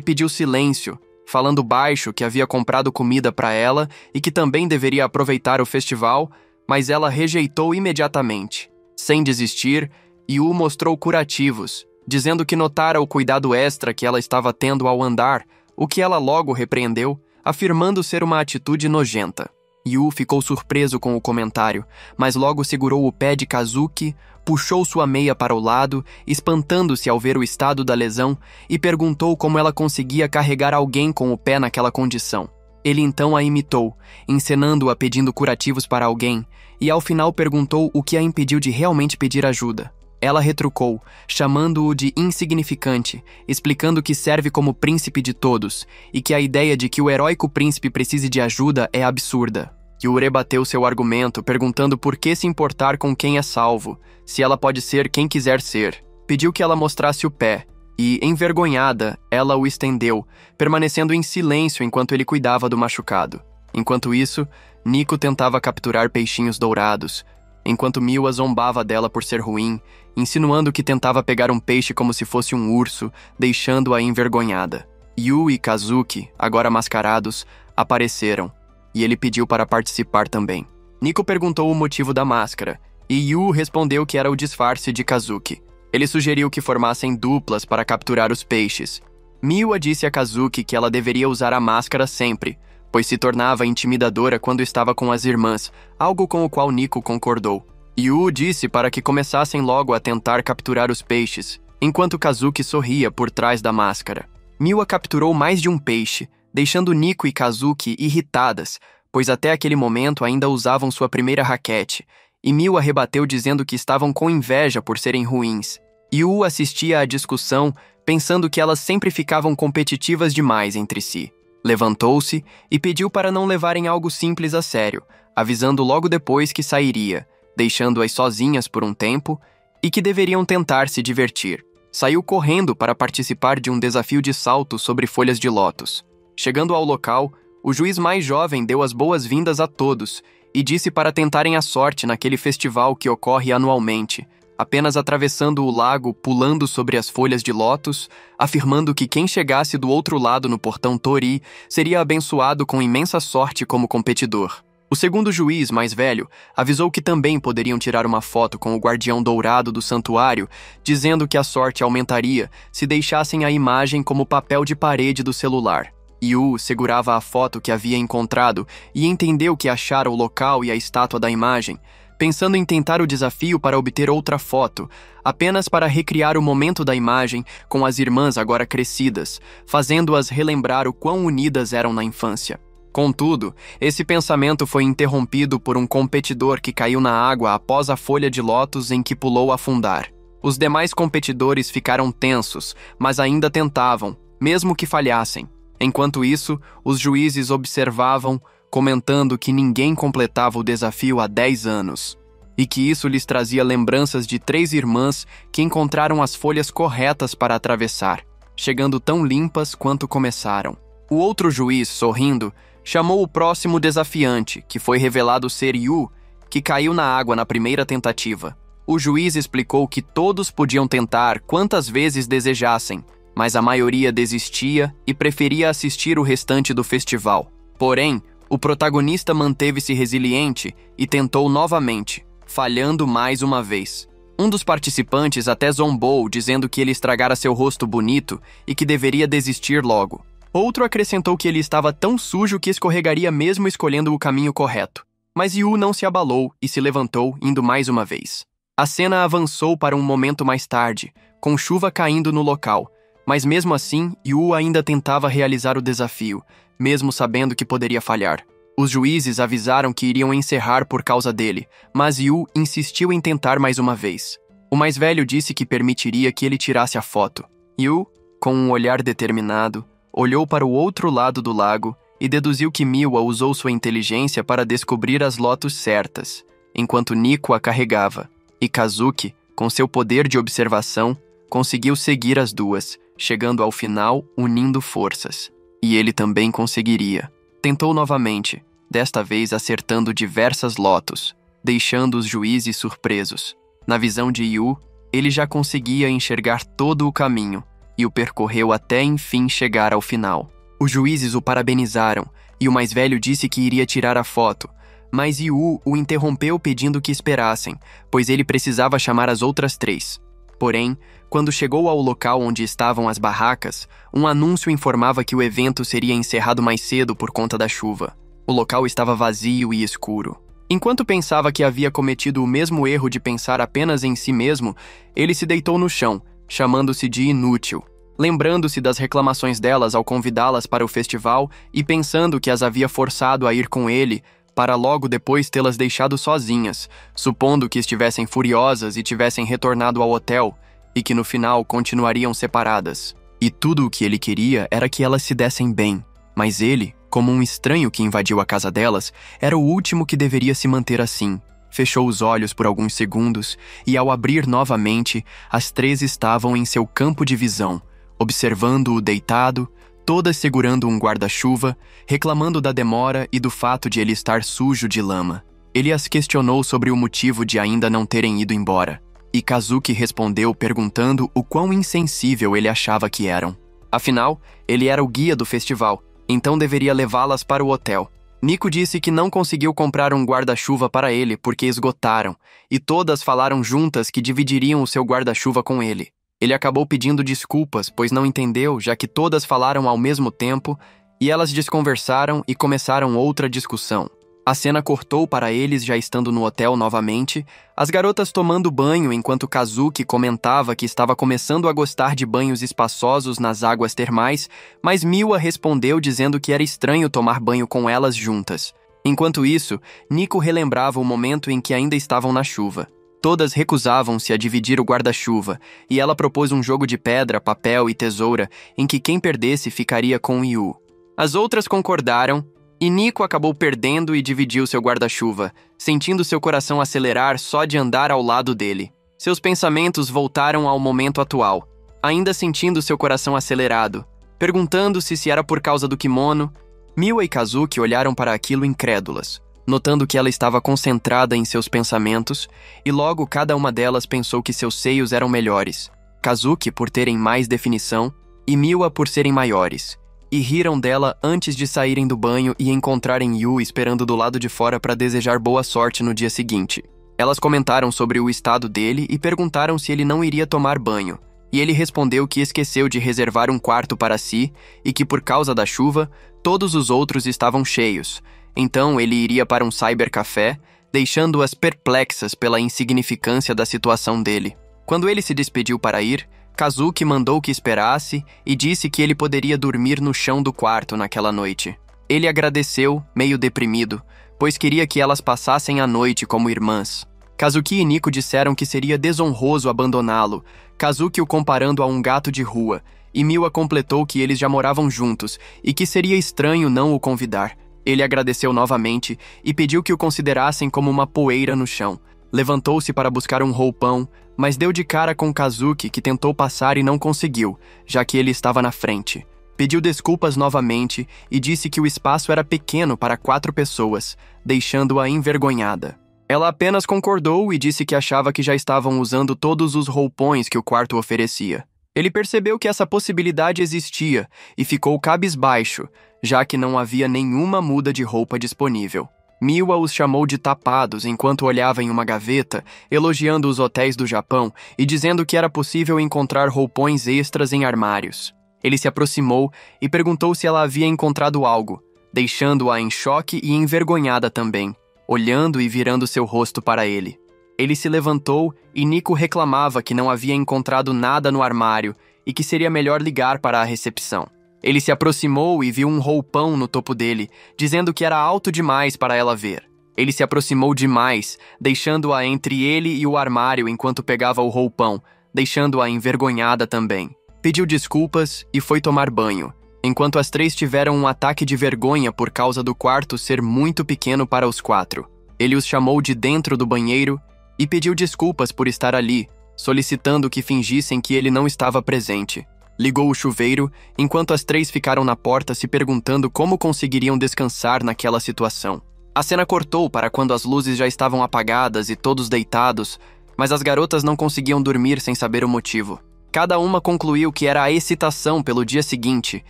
pediu silêncio, falando baixo que havia comprado comida para ela e que também deveria aproveitar o festival, mas ela rejeitou imediatamente. Sem desistir, Yu mostrou curativos, dizendo que notara o cuidado extra que ela estava tendo ao andar, o que ela logo repreendeu, afirmando ser uma atitude nojenta. Yu ficou surpreso com o comentário, mas logo segurou o pé de Kazuki, puxou sua meia para o lado, espantando-se ao ver o estado da lesão, e perguntou como ela conseguia carregar alguém com o pé naquela condição. Ele então a imitou, encenando-a pedindo curativos para alguém, e ao final perguntou o que a impediu de realmente pedir ajuda. Ela retrucou, chamando-o de insignificante, explicando que serve como príncipe de todos, e que a ideia de que o heróico príncipe precise de ajuda é absurda. Yu rebateu seu argumento, perguntando por que se importar com quem é salvo, se ela pode ser quem quiser ser. Pediu que ela mostrasse o pé, e, envergonhada, ela o estendeu, permanecendo em silêncio enquanto ele cuidava do machucado. Enquanto isso, Nico tentava capturar peixinhos dourados, enquanto Miwa zombava dela por ser ruim, insinuando que tentava pegar um peixe como se fosse um urso, deixando-a envergonhada. Yu e Kazuki, agora mascarados, apareceram, e ele pediu para participar também. Nico perguntou o motivo da máscara, e Yu respondeu que era o disfarce de Kazuki. Ele sugeriu que formassem duplas para capturar os peixes. Miwa disse a Kazuki que ela deveria usar a máscara sempre, pois se tornava intimidadora quando estava com as irmãs, algo com o qual Nico concordou. Yu disse para que começassem logo a tentar capturar os peixes, enquanto Kazuki sorria por trás da máscara. Miwa capturou mais de um peixe, deixando Nico e Kazuki irritadas, pois até aquele momento ainda usavam sua primeira raquete, e Miwa rebateu dizendo que estavam com inveja por serem ruins. Yu assistia à discussão, pensando que elas sempre ficavam competitivas demais entre si. Levantou-se e pediu para não levarem algo simples a sério, avisando logo depois que sairia, deixando-as sozinhas por um tempo e que deveriam tentar se divertir. Saiu correndo para participar de um desafio de salto sobre folhas de lótus. Chegando ao local, o juiz mais jovem deu as boas-vindas a todos e disse para tentarem a sorte naquele festival que ocorre anualmente, apenas atravessando o lago, pulando sobre as folhas de lótus, afirmando que quem chegasse do outro lado no portão Tori seria abençoado com imensa sorte como competidor. O segundo juiz, mais velho, avisou que também poderiam tirar uma foto com o guardião dourado do santuário, dizendo que a sorte aumentaria se deixassem a imagem como papel de parede do celular. Yu segurava a foto que havia encontrado e entendeu que achara o local e a estátua da imagem, pensando em tentar o desafio para obter outra foto, apenas para recriar o momento da imagem com as irmãs agora crescidas, fazendo-as relembrar o quão unidas eram na infância. Contudo, esse pensamento foi interrompido por um competidor que caiu na água após a folha de lótus em que pulou afundar. Os demais competidores ficaram tensos, mas ainda tentavam, mesmo que falhassem. Enquanto isso, os juízes observavam, comentando que ninguém completava o desafio há 10 anos, e que isso lhes trazia lembranças de 3 irmãs que encontraram as folhas corretas para atravessar, chegando tão limpas quanto começaram. O outro juiz, sorrindo, chamou o próximo desafiante, que foi revelado ser Yu, que caiu na água na primeira tentativa. O juiz explicou que todos podiam tentar quantas vezes desejassem, mas a maioria desistia e preferia assistir o restante do festival. Porém, o protagonista manteve-se resiliente e tentou novamente, falhando mais uma vez. Um dos participantes até zombou, dizendo que ele estragara seu rosto bonito e que deveria desistir logo. Outro acrescentou que ele estava tão sujo que escorregaria mesmo escolhendo o caminho correto. Mas Yu não se abalou e se levantou, indo mais uma vez. A cena avançou para um momento mais tarde, com chuva caindo no local, mas mesmo assim, Yu ainda tentava realizar o desafio, mesmo sabendo que poderia falhar. Os juízes avisaram que iriam encerrar por causa dele, mas Yu insistiu em tentar mais uma vez. O mais velho disse que permitiria que ele tirasse a foto. Yu, com um olhar determinado, olhou para o outro lado do lago e deduziu que Miwa usou sua inteligência para descobrir as lótus certas, enquanto Nico a carregava. e Kazuki, com seu poder de observação, conseguiu seguir as duas, chegando ao final unindo forças. E ele também conseguiria. Tentou novamente, desta vez acertando diversas lotos, deixando os juízes surpresos. Na visão de Yu, ele já conseguia enxergar todo o caminho e o percorreu até enfim chegar ao final. Os juízes o parabenizaram e o mais velho disse que iria tirar a foto, mas Yu o interrompeu pedindo que esperassem, pois ele precisava chamar as outras três. Porém, quando chegou ao local onde estavam as barracas, um anúncio informava que o evento seria encerrado mais cedo por conta da chuva. O local estava vazio e escuro. Enquanto pensava que havia cometido o mesmo erro de pensar apenas em si mesmo, ele se deitou no chão, chamando-se de inútil, lembrando-se das reclamações delas ao convidá-las para o festival e pensando que as havia forçado a ir com ele, para logo depois tê-las deixado sozinhas, supondo que estivessem furiosas e tivessem retornado ao hotel, e que no final continuariam separadas. E tudo o que ele queria era que elas se dessem bem, mas ele, como um estranho que invadiu a casa delas, era o último que deveria se manter assim. Fechou os olhos por alguns segundos e, ao abrir novamente, as três estavam em seu campo de visão, observando-o deitado, todas segurando um guarda-chuva, reclamando da demora e do fato de ele estar sujo de lama. Ele as questionou sobre o motivo de ainda não terem ido embora, e Kazuki respondeu perguntando o quão insensível ele achava que eram. Afinal, ele era o guia do festival, então deveria levá-las para o hotel. Nico disse que não conseguiu comprar um guarda-chuva para ele porque esgotaram, e todas falaram juntas que dividiriam o seu guarda-chuva com ele. Ele acabou pedindo desculpas, pois não entendeu, já que todas falaram ao mesmo tempo, e elas desconversaram e começaram outra discussão. A cena cortou para eles já estando no hotel novamente, as garotas tomando banho enquanto Kazuki comentava que estava começando a gostar de banhos espaçosos nas águas termais, mas Miwa respondeu dizendo que era estranho tomar banho com elas juntas. Enquanto isso, Nico relembrava o momento em que ainda estavam na chuva. Todas recusavam-se a dividir o guarda-chuva, e ela propôs um jogo de pedra, papel e tesoura, em que quem perdesse ficaria com Yu. As outras concordaram, e Nico acabou perdendo e dividiu seu guarda-chuva, sentindo seu coração acelerar só de andar ao lado dele. Seus pensamentos voltaram ao momento atual, ainda sentindo seu coração acelerado. Perguntando-se se era por causa do kimono, Miwa e Kazuki olharam para aquilo incrédulas, notando que ela estava concentrada em seus pensamentos, e logo cada uma delas pensou que seus seios eram melhores, Kazuki por terem mais definição e Miwa por serem maiores, e riram dela antes de saírem do banho e encontrarem Yu esperando do lado de fora para desejar boa sorte no dia seguinte. Elas comentaram sobre o estado dele e perguntaram se ele não iria tomar banho, e ele respondeu que esqueceu de reservar um quarto para si e que por causa da chuva, todos os outros estavam cheios. Então ele iria para um cybercafé, deixando-as perplexas pela insignificância da situação dele. Quando ele se despediu para ir, Kazuki mandou que esperasse e disse que ele poderia dormir no chão do quarto naquela noite. Ele agradeceu, meio deprimido, pois queria que elas passassem a noite como irmãs. Kazuki e Nico disseram que seria desonroso abandoná-lo, Kazuki o comparando a um gato de rua, e Miwa completou que eles já moravam juntos e que seria estranho não o convidar. Ele agradeceu novamente e pediu que o considerassem como uma poeira no chão. Levantou-se para buscar um roupão, mas deu de cara com Kazuki, que tentou passar e não conseguiu, já que ele estava na frente. Pediu desculpas novamente e disse que o espaço era pequeno para 4 pessoas, deixando-a envergonhada. Ela apenas concordou e disse que achava que já estavam usando todos os roupões que o quarto oferecia. Ele percebeu que essa possibilidade existia e ficou cabisbaixo, já que não havia nenhuma muda de roupa disponível. Miwa os chamou de tapados enquanto olhava em uma gaveta, elogiando os hotéis do Japão e dizendo que era possível encontrar roupões extras em armários. Ele se aproximou e perguntou se ela havia encontrado algo, deixando-a em choque e envergonhada também, olhando e virando seu rosto para ele. Ele se levantou e Nico reclamava que não havia encontrado nada no armário e que seria melhor ligar para a recepção. Ele se aproximou e viu um roupão no topo dele, dizendo que era alto demais para ela ver. Ele se aproximou demais, deixando-a entre ele e o armário enquanto pegava o roupão, deixando-a envergonhada também. Pediu desculpas e foi tomar banho, enquanto as 3 tiveram um ataque de vergonha por causa do quarto ser muito pequeno para os 4. Ele os chamou de dentro do banheiro e pediu desculpas por estar ali, solicitando que fingissem que ele não estava presente. Ligou o chuveiro, enquanto as 3 ficaram na porta se perguntando como conseguiriam descansar naquela situação. A cena cortou para quando as luzes já estavam apagadas e todos deitados, mas as garotas não conseguiam dormir sem saber o motivo. Cada uma concluiu que era a excitação pelo dia seguinte,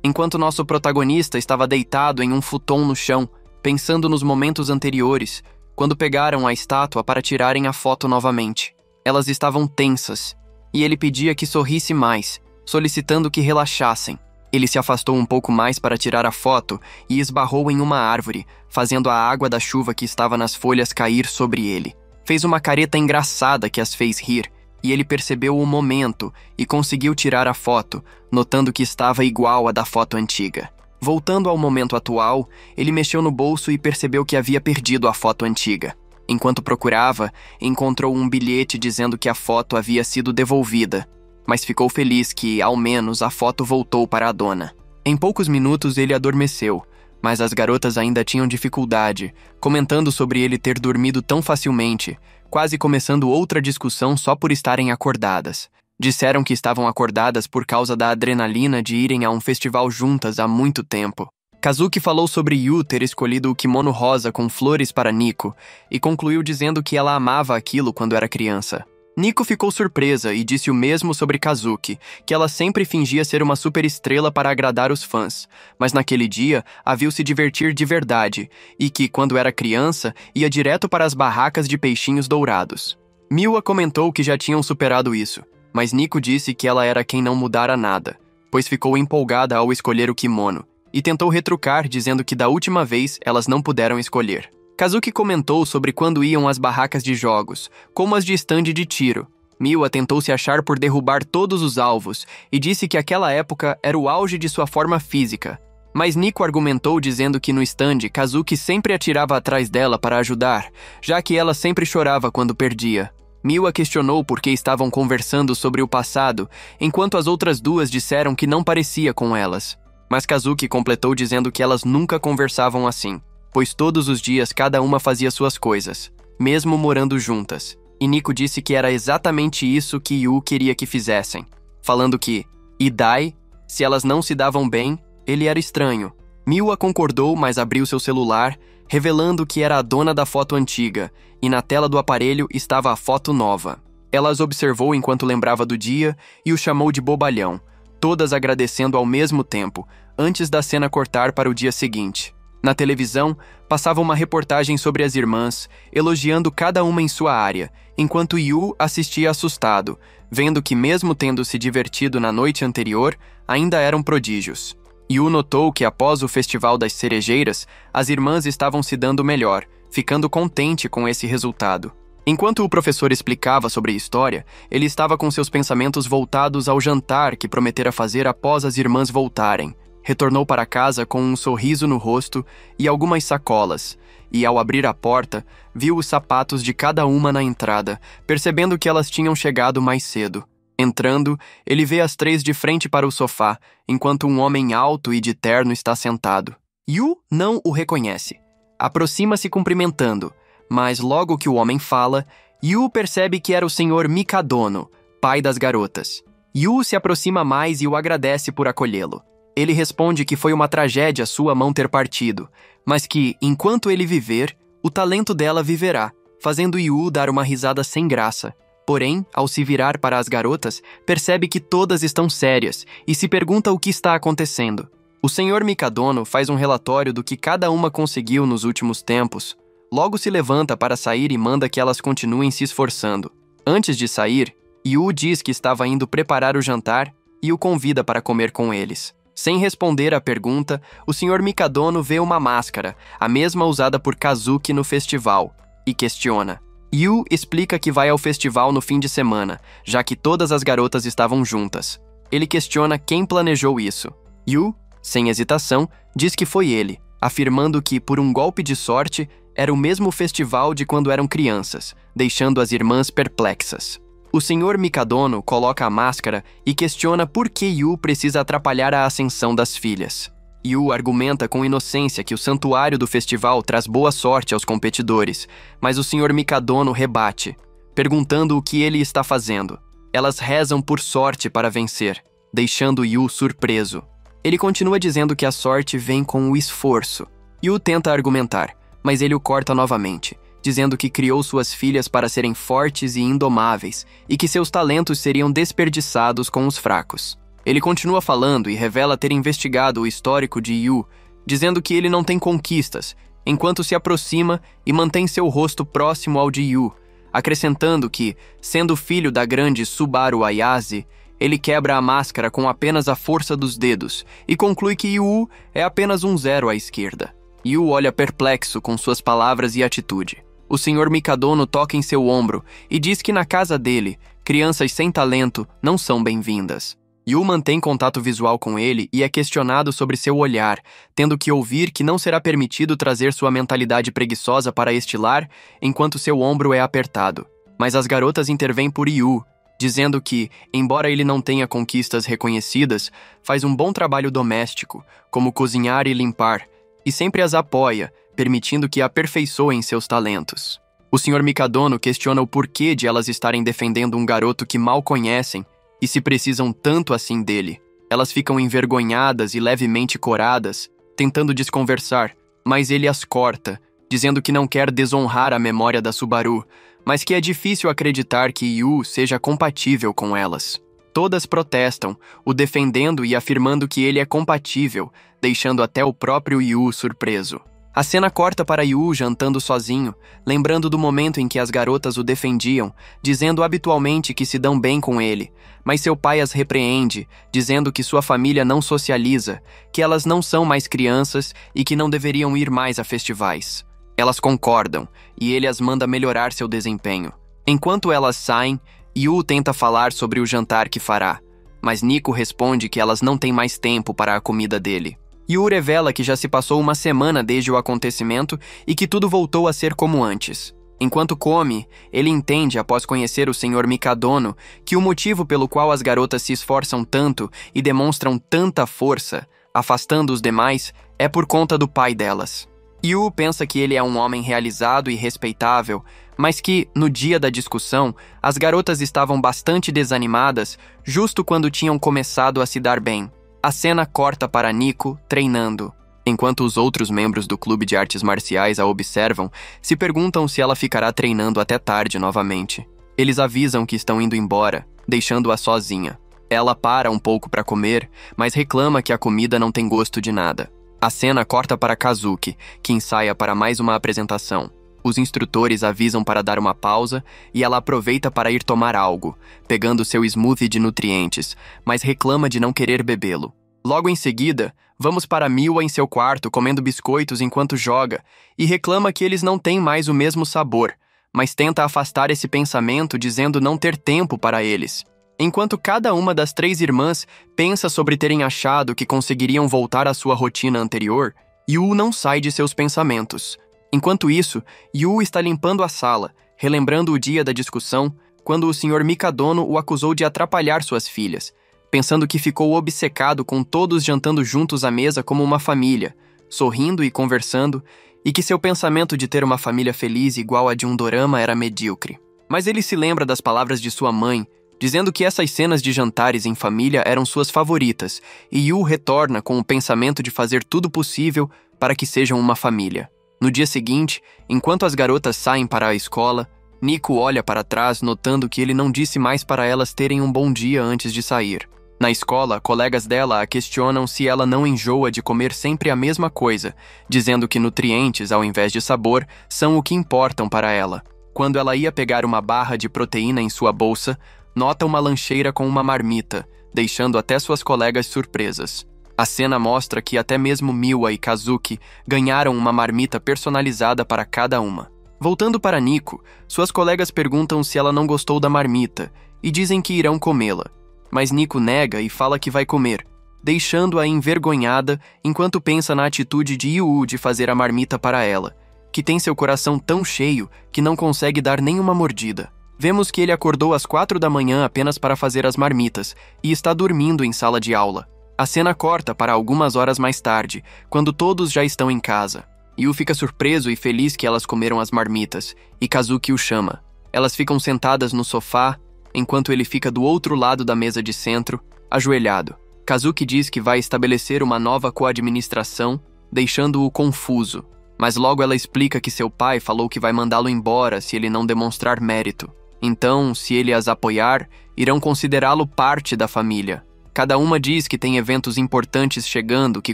enquanto nosso protagonista estava deitado em um futon no chão, pensando nos momentos anteriores, quando pegaram a estátua para tirarem a foto novamente. Elas estavam tensas, e ele pedia que sorrisse mais, solicitando que relaxassem. Ele se afastou um pouco mais para tirar a foto e esbarrou em uma árvore, fazendo a água da chuva que estava nas folhas cair sobre ele. Fez uma careta engraçada que as fez rir, e ele percebeu o momento e conseguiu tirar a foto, notando que estava igual à da foto antiga. Voltando ao momento atual, ele mexeu no bolso e percebeu que havia perdido a foto antiga. Enquanto procurava, encontrou um bilhete dizendo que a foto havia sido devolvida, mas ficou feliz que, ao menos, a foto voltou para a dona. Em poucos minutos ele adormeceu, mas as garotas ainda tinham dificuldade, comentando sobre ele ter dormido tão facilmente, quase começando outra discussão só por estarem acordadas. Disseram que estavam acordadas por causa da adrenalina de irem a um festival juntas há muito tempo. Kazuki falou sobre Yu ter escolhido o kimono rosa com flores para Nico e concluiu dizendo que ela amava aquilo quando era criança. Nico ficou surpresa e disse o mesmo sobre Kazuki, que ela sempre fingia ser uma superestrela para agradar os fãs, mas naquele dia a viu se divertir de verdade e que, quando era criança, ia direto para as barracas de peixinhos dourados. Miwa comentou que já tinham superado isso, mas Nico disse que ela era quem não mudara nada, pois ficou empolgada ao escolher o kimono, e tentou retrucar dizendo que da última vez elas não puderam escolher. Kazuki comentou sobre quando iam às barracas de jogos, como as de estande de tiro. Miwa tentou se achar por derrubar todos os alvos e disse que aquela época era o auge de sua forma física. Mas Nico argumentou dizendo que no estande Kazuki sempre atirava atrás dela para ajudar, já que ela sempre chorava quando perdia. Miwa questionou por que estavam conversando sobre o passado, enquanto as outras 2 disseram que não parecia com elas. Mas Kazuki completou dizendo que elas nunca conversavam assim, pois todos os dias cada uma fazia suas coisas, mesmo morando juntas. E Nico disse que era exatamente isso que Yu queria que fizessem, falando que, Idai, se elas não se davam bem, ele era estranho. Miwa concordou, mas abriu seu celular, revelando que era a dona da foto antiga, e na tela do aparelho estava a foto nova. Ela as observou enquanto lembrava do dia e o chamou de bobalhão, todas agradecendo ao mesmo tempo, antes da cena cortar para o dia seguinte. Na televisão, passava uma reportagem sobre as irmãs, elogiando cada uma em sua área, enquanto Yu assistia assustado, vendo que mesmo tendo se divertido na noite anterior, ainda eram prodígios. Yu notou que após o Festival das Cerejeiras, as irmãs estavam se dando melhor, ficando contente com esse resultado. Enquanto o professor explicava sobre a história, ele estava com seus pensamentos voltados ao jantar que prometera fazer após as irmãs voltarem. Retornou para casa com um sorriso no rosto e algumas sacolas, e ao abrir a porta, viu os sapatos de cada uma na entrada, percebendo que elas tinham chegado mais cedo. Entrando, ele vê as 3 de frente para o sofá, enquanto um homem alto e de terno está sentado. Yu não o reconhece. Aproxima-se cumprimentando, mas logo que o homem fala, Yu percebe que era o Sr. Mikadono, pai das garotas. Yu se aproxima mais e o agradece por acolhê-lo. Ele responde que foi uma tragédia sua mão ter partido, mas que, enquanto ele viver, o talento dela viverá, fazendo Yu dar uma risada sem graça. Porém, ao se virar para as garotas, percebe que todas estão sérias e se pergunta o que está acontecendo. O Sr. Mikadono faz um relatório do que cada uma conseguiu nos últimos tempos. Logo se levanta para sair e manda que elas continuem se esforçando. Antes de sair, Yu diz que estava indo preparar o jantar e o convida para comer com eles. Sem responder à pergunta, o Sr. Mikadono vê uma máscara, a mesma usada por Kazuki no festival, e questiona. Yu explica que vai ao festival no fim de semana, já que todas as garotas estavam juntas. Ele questiona quem planejou isso. Yu, sem hesitação, diz que foi ele, afirmando que, por um golpe de sorte, era o mesmo festival de quando eram crianças, deixando as irmãs perplexas. O Sr. Mikadono coloca a máscara e questiona por que Yu precisa atrapalhar a ascensão das filhas. Yu argumenta com inocência que o santuário do festival traz boa sorte aos competidores, mas o Sr. Mikadono rebate, perguntando o que ele está fazendo. Elas rezam por sorte para vencer, deixando Yu surpreso. Ele continua dizendo que a sorte vem com o esforço. Yu tenta argumentar, mas ele o corta novamente, dizendo que criou suas filhas para serem fortes e indomáveis e que seus talentos seriam desperdiçados com os fracos. Ele continua falando e revela ter investigado o histórico de Yu, dizendo que ele não tem conquistas, enquanto se aproxima e mantém seu rosto próximo ao de Yu, acrescentando que, sendo filho da grande Subaru Ayase, ele quebra a máscara com apenas a força dos dedos e conclui que Yu é apenas um 0 à esquerda. Yu olha perplexo com suas palavras e atitude. O Sr. Mikadono toca em seu ombro e diz que na casa dele, crianças sem talento não são bem-vindas. Yu mantém contato visual com ele e é questionado sobre seu olhar, tendo que ouvir que não será permitido trazer sua mentalidade preguiçosa para este lar enquanto seu ombro é apertado. Mas as garotas intervêm por Yu, dizendo que, embora ele não tenha conquistas reconhecidas, faz um bom trabalho doméstico, como cozinhar e limpar, e sempre as apoia, permitindo que aperfeiçoem seus talentos. O Sr. Mikadono questiona o porquê de elas estarem defendendo um garoto que mal conhecem e se precisam tanto assim dele. Elas ficam envergonhadas e levemente coradas, tentando desconversar, mas ele as corta, dizendo que não quer desonrar a memória da Subaru, mas que é difícil acreditar que Yu seja compatível com elas. Todas protestam, o defendendo e afirmando que ele é compatível, deixando até o próprio Yu surpreso. A cena corta para Yu jantando sozinho, lembrando do momento em que as garotas o defendiam, dizendo habitualmente que se dão bem com ele, mas seu pai as repreende, dizendo que sua família não socializa, que elas não são mais crianças e que não deveriam ir mais a festivais. Elas concordam, e ele as manda melhorar seu desempenho. Enquanto elas saem, Yu tenta falar sobre o jantar que fará, mas Nico responde que elas não têm mais tempo para a comida dele. Yu revela que já se passou uma semana desde o acontecimento e que tudo voltou a ser como antes. Enquanto come, ele entende, após conhecer o Sr. Mikadono, que o motivo pelo qual as garotas se esforçam tanto e demonstram tanta força, afastando os demais, é por conta do pai delas. Yu pensa que ele é um homem realizado e respeitável, mas que, no dia da discussão, as garotas estavam bastante desanimadas justo quando tinham começado a se dar bem. A cena corta para Nico treinando. Enquanto os outros membros do clube de artes marciais a observam, se perguntam se ela ficará treinando até tarde novamente. Eles avisam que estão indo embora, deixando-a sozinha. Ela para um pouco para comer, mas reclama que a comida não tem gosto de nada. A cena corta para Kazuki, que ensaia para mais uma apresentação. Os instrutores avisam para dar uma pausa e ela aproveita para ir tomar algo, pegando seu smoothie de nutrientes, mas reclama de não querer bebê-lo. Logo em seguida, vamos para Miwa em seu quarto comendo biscoitos enquanto joga e reclama que eles não têm mais o mesmo sabor, mas tenta afastar esse pensamento dizendo não ter tempo para eles. Enquanto cada uma das 3 irmãs pensa sobre terem achado que conseguiriam voltar à sua rotina anterior, Yu não sai de seus pensamentos. Enquanto isso, Yu está limpando a sala, relembrando o dia da discussão, quando o Sr. Mikadono o acusou de atrapalhar suas filhas, pensando que ficou obcecado com todos jantando juntos à mesa como uma família, sorrindo e conversando, e que seu pensamento de ter uma família feliz igual a de um dorama era medíocre. Mas ele se lembra das palavras de sua mãe, dizendo que essas cenas de jantares em família eram suas favoritas, e Yu retorna com o pensamento de fazer tudo possível para que sejam uma família. No dia seguinte, enquanto as garotas saem para a escola, Nico olha para trás notando que ele não disse mais para elas terem um bom dia antes de sair. Na escola, colegas dela a questionam se ela não enjoa de comer sempre a mesma coisa, dizendo que nutrientes, ao invés de sabor, são o que importam para ela. Quando ela ia pegar uma barra de proteína em sua bolsa, nota uma lancheira com uma marmita, deixando até suas colegas surpresas. A cena mostra que até mesmo Miwa e Kazuki ganharam uma marmita personalizada para cada uma. Voltando para Nico, suas colegas perguntam se ela não gostou da marmita e dizem que irão comê-la. Mas Nico nega e fala que vai comer, deixando-a envergonhada enquanto pensa na atitude de Yu de fazer a marmita para ela, que tem seu coração tão cheio que não consegue dar nenhuma mordida. Vemos que ele acordou às 4 da manhã apenas para fazer as marmitas e está dormindo em sala de aula. A cena corta para algumas horas mais tarde, quando todos já estão em casa. Yu fica surpreso e feliz que elas comeram as marmitas, e Kazuki o chama. Elas ficam sentadas no sofá, enquanto ele fica do outro lado da mesa de centro, ajoelhado. Kazuki diz que vai estabelecer uma nova coadministração, deixando-o confuso. Mas logo ela explica que seu pai falou que vai mandá-lo embora se ele não demonstrar mérito. Então, se ele as apoiar, irão considerá-lo parte da família. Cada uma diz que tem eventos importantes chegando que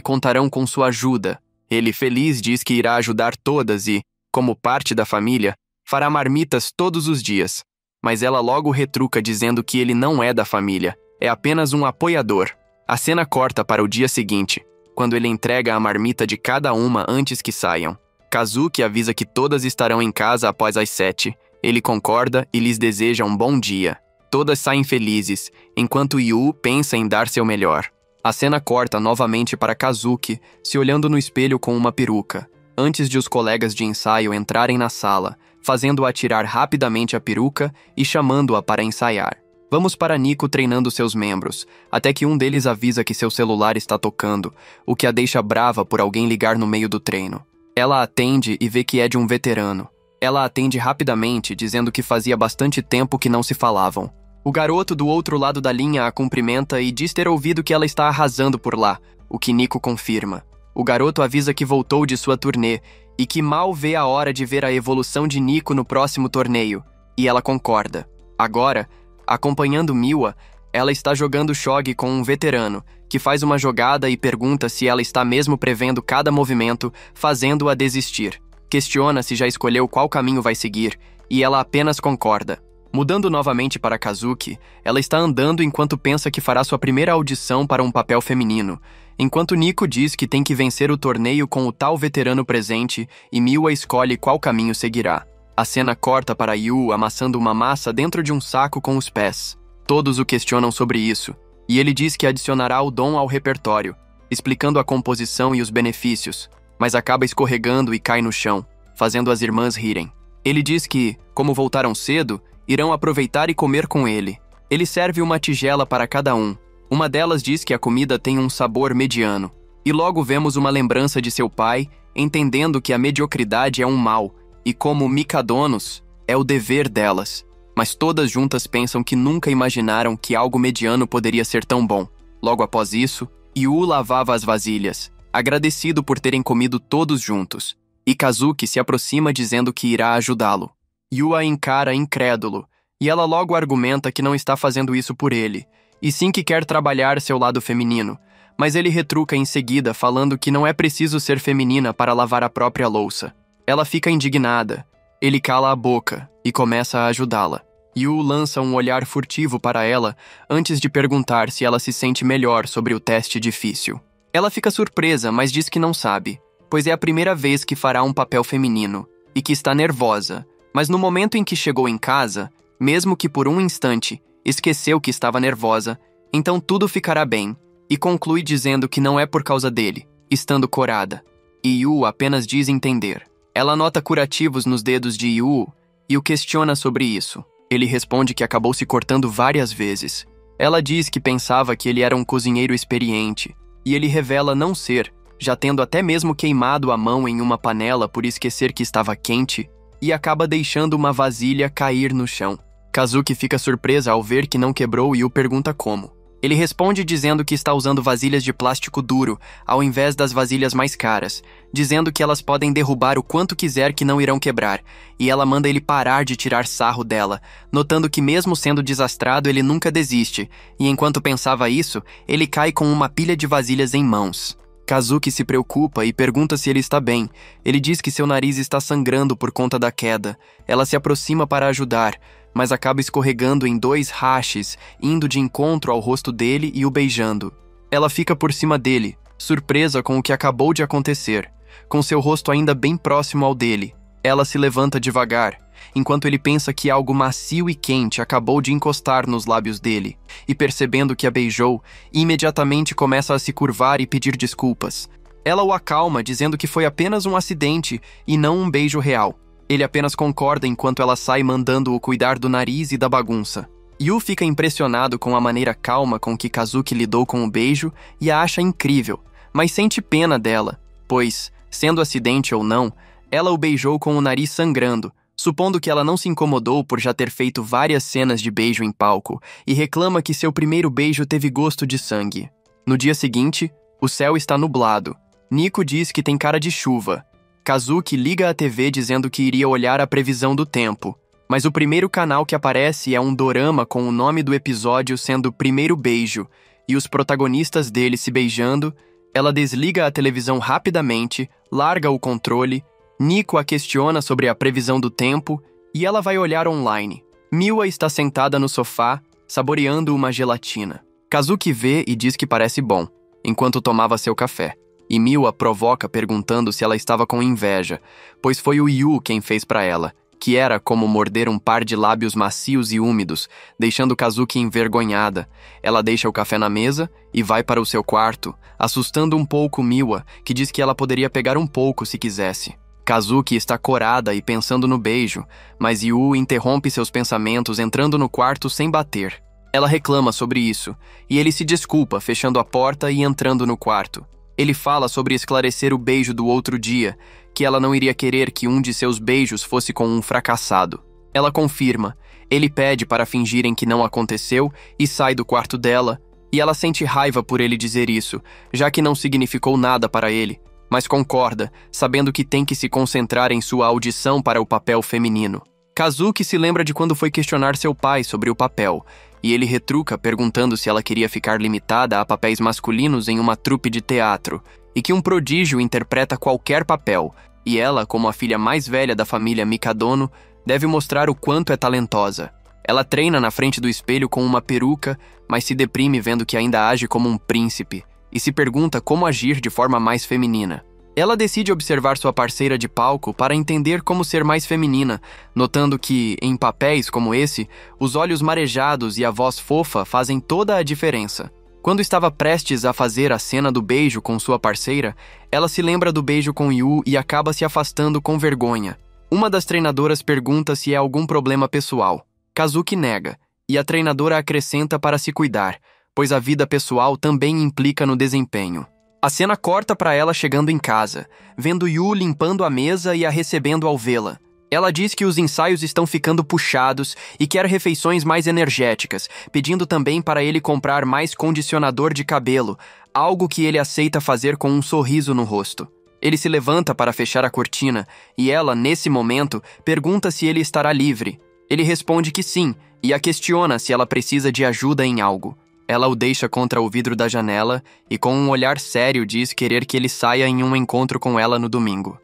contarão com sua ajuda. Ele, feliz, diz que irá ajudar todas e, como parte da família, fará marmitas todos os dias. Mas ela logo retruca dizendo que ele não é da família, é apenas um apoiador. A cena corta para o dia seguinte, quando ele entrega a marmita de cada uma antes que saiam. Kazuki avisa que todas estarão em casa após as 7. Ele concorda e lhes deseja um bom dia. Todas saem felizes, enquanto Yu pensa em dar seu melhor. A cena corta novamente para Kazuki, se olhando no espelho com uma peruca, antes de os colegas de ensaio entrarem na sala, fazendo-a tirar rapidamente a peruca e chamando-a para ensaiar. Vamos para Nico treinando seus membros, até que um deles avisa que seu celular está tocando, o que a deixa brava por alguém ligar no meio do treino. Ela atende e vê que é de um veterano. Ela atende rapidamente, dizendo que fazia bastante tempo que não se falavam. O garoto do outro lado da linha a cumprimenta e diz ter ouvido que ela está arrasando por lá, o que Nico confirma. O garoto avisa que voltou de sua turnê e que mal vê a hora de ver a evolução de Nico no próximo torneio, e ela concorda. Agora, acompanhando Miwa, ela está jogando shogi com um veterano, que faz uma jogada e pergunta se ela está mesmo prevendo cada movimento, fazendo-a desistir. Questiona se já escolheu qual caminho vai seguir, e ela apenas concorda. Mudando novamente para Kazuki, ela está andando enquanto pensa que fará sua primeira audição para um papel feminino, enquanto Nico diz que tem que vencer o torneio com o tal veterano presente e Miwa escolhe qual caminho seguirá. A cena corta para Yu amassando uma massa dentro de um saco com os pés. Todos o questionam sobre isso, e ele diz que adicionará o dom ao repertório, explicando a composição e os benefícios, mas acaba escorregando e cai no chão, fazendo as irmãs rirem. Ele diz que, como voltaram cedo, irão aproveitar e comer com ele. Ele serve uma tigela para cada um. Uma delas diz que a comida tem um sabor mediano. E logo vemos uma lembrança de seu pai, entendendo que a mediocridade é um mal, e como Mikadonos, é o dever delas. Mas todas juntas pensam que nunca imaginaram que algo mediano poderia ser tão bom. Logo após isso, Yu lavava as vasilhas, agradecido por terem comido todos juntos. E Kazuki se aproxima dizendo que irá ajudá-lo. Yu a encara incrédulo, e ela logo argumenta que não está fazendo isso por ele, e sim que quer trabalhar seu lado feminino, mas ele retruca em seguida falando que não é preciso ser feminina para lavar a própria louça. Ela fica indignada. Ele cala a boca e começa a ajudá-la. Yu lança um olhar furtivo para ela antes de perguntar se ela se sente melhor sobre o teste difícil. Ela fica surpresa, mas diz que não sabe, pois é a primeira vez que fará um papel feminino, e que está nervosa. Mas no momento em que chegou em casa, mesmo que por um instante, esqueceu que estava nervosa, então tudo ficará bem, e conclui dizendo que não é por causa dele, estando corada. E Yu apenas diz entender. Ela nota curativos nos dedos de Yu e o questiona sobre isso. Ele responde que acabou se cortando várias vezes. Ela diz que pensava que ele era um cozinheiro experiente, e ele revela não ser, já tendo até mesmo queimado a mão em uma panela por esquecer que estava quente, e acaba deixando uma vasilha cair no chão. Kazuki fica surpresa ao ver que não quebrou e o pergunta como. Ele responde dizendo que está usando vasilhas de plástico duro, ao invés das vasilhas mais caras, dizendo que elas podem derrubar o quanto quiser que não irão quebrar, e ela manda ele parar de tirar sarro dela, notando que mesmo sendo desastrado ele nunca desiste, e enquanto pensava isso, ele cai com uma pilha de vasilhas em mãos. Kazuki se preocupa e pergunta se ele está bem. Ele diz que seu nariz está sangrando por conta da queda. Ela se aproxima para ajudar, mas acaba escorregando em 2 rachis, indo de encontro ao rosto dele e o beijando. Ela fica por cima dele, surpresa com o que acabou de acontecer, com seu rosto ainda bem próximo ao dele. Ela se levanta devagar, enquanto ele pensa que algo macio e quente acabou de encostar nos lábios dele, e percebendo que a beijou, imediatamente começa a se curvar e pedir desculpas. Ela o acalma, dizendo que foi apenas um acidente e não um beijo real. Ele apenas concorda enquanto ela sai mandando-o cuidar do nariz e da bagunça. Yu fica impressionado com a maneira calma com que Kazuki lidou com o beijo e a acha incrível, mas sente pena dela, pois, sendo acidente ou não, ela o beijou com o nariz sangrando, supondo que ela não se incomodou por já ter feito várias cenas de beijo em palco, e reclama que seu primeiro beijo teve gosto de sangue. No dia seguinte, o céu está nublado. Nico diz que tem cara de chuva. Kazuki liga a TV dizendo que iria olhar a previsão do tempo, mas o primeiro canal que aparece é um dorama com o nome do episódio sendo Primeiro Beijo, e os protagonistas dele se beijando. Ela desliga a televisão rapidamente, larga o controle. Nico a questiona sobre a previsão do tempo e ela vai olhar online. Miwa está sentada no sofá, saboreando uma gelatina. Kazuki vê e diz que parece bom, enquanto tomava seu café. E Miwa provoca perguntando se ela estava com inveja, pois foi o Yu quem fez para ela, que era como morder um par de lábios macios e úmidos, deixando Kazuki envergonhada. Ela deixa o café na mesa e vai para o seu quarto, assustando um pouco Miwa, que diz que ela poderia pegar um pouco se quisesse. Kazuki está corada e pensando no beijo, mas Yu interrompe seus pensamentos entrando no quarto sem bater. Ela reclama sobre isso, e ele se desculpa, fechando a porta e entrando no quarto. Ele fala sobre esclarecer o beijo do outro dia, que ela não iria querer que um de seus beijos fosse com um fracassado. Ela confirma. Ele pede para fingirem que não aconteceu e sai do quarto dela, e ela sente raiva por ele dizer isso, já que não significou nada para ele, mas concorda, sabendo que tem que se concentrar em sua audição para o papel feminino. Kazuki se lembra de quando foi questionar seu pai sobre o papel, e ele retruca perguntando se ela queria ficar limitada a papéis masculinos em uma trupe de teatro, e que um prodígio interpreta qualquer papel, e ela, como a filha mais velha da família Mikadono, deve mostrar o quanto é talentosa. Ela treina na frente do espelho com uma peruca, mas se deprime vendo que ainda age como um príncipe, e se pergunta como agir de forma mais feminina. Ela decide observar sua parceira de palco para entender como ser mais feminina, notando que, em papéis como esse, os olhos marejados e a voz fofa fazem toda a diferença. Quando estava prestes a fazer a cena do beijo com sua parceira, ela se lembra do beijo com Yu e acaba se afastando com vergonha. Uma das treinadoras pergunta se é algum problema pessoal. Kazuki nega, e a treinadora acrescenta para se cuidar, pois a vida pessoal também implica no desempenho. A cena corta para ela chegando em casa, vendo Yu limpando a mesa e a recebendo ao vê-la. Ela diz que os ensaios estão ficando puxados e quer refeições mais energéticas, pedindo também para ele comprar mais condicionador de cabelo, algo que ele aceita fazer com um sorriso no rosto. Ele se levanta para fechar a cortina e ela, nesse momento, pergunta se ele estará livre. Ele responde que sim e a questiona se ela precisa de ajuda em algo. Ela o deixa contra o vidro da janela e com um olhar sério diz querer que ele saia em um encontro com ela no domingo.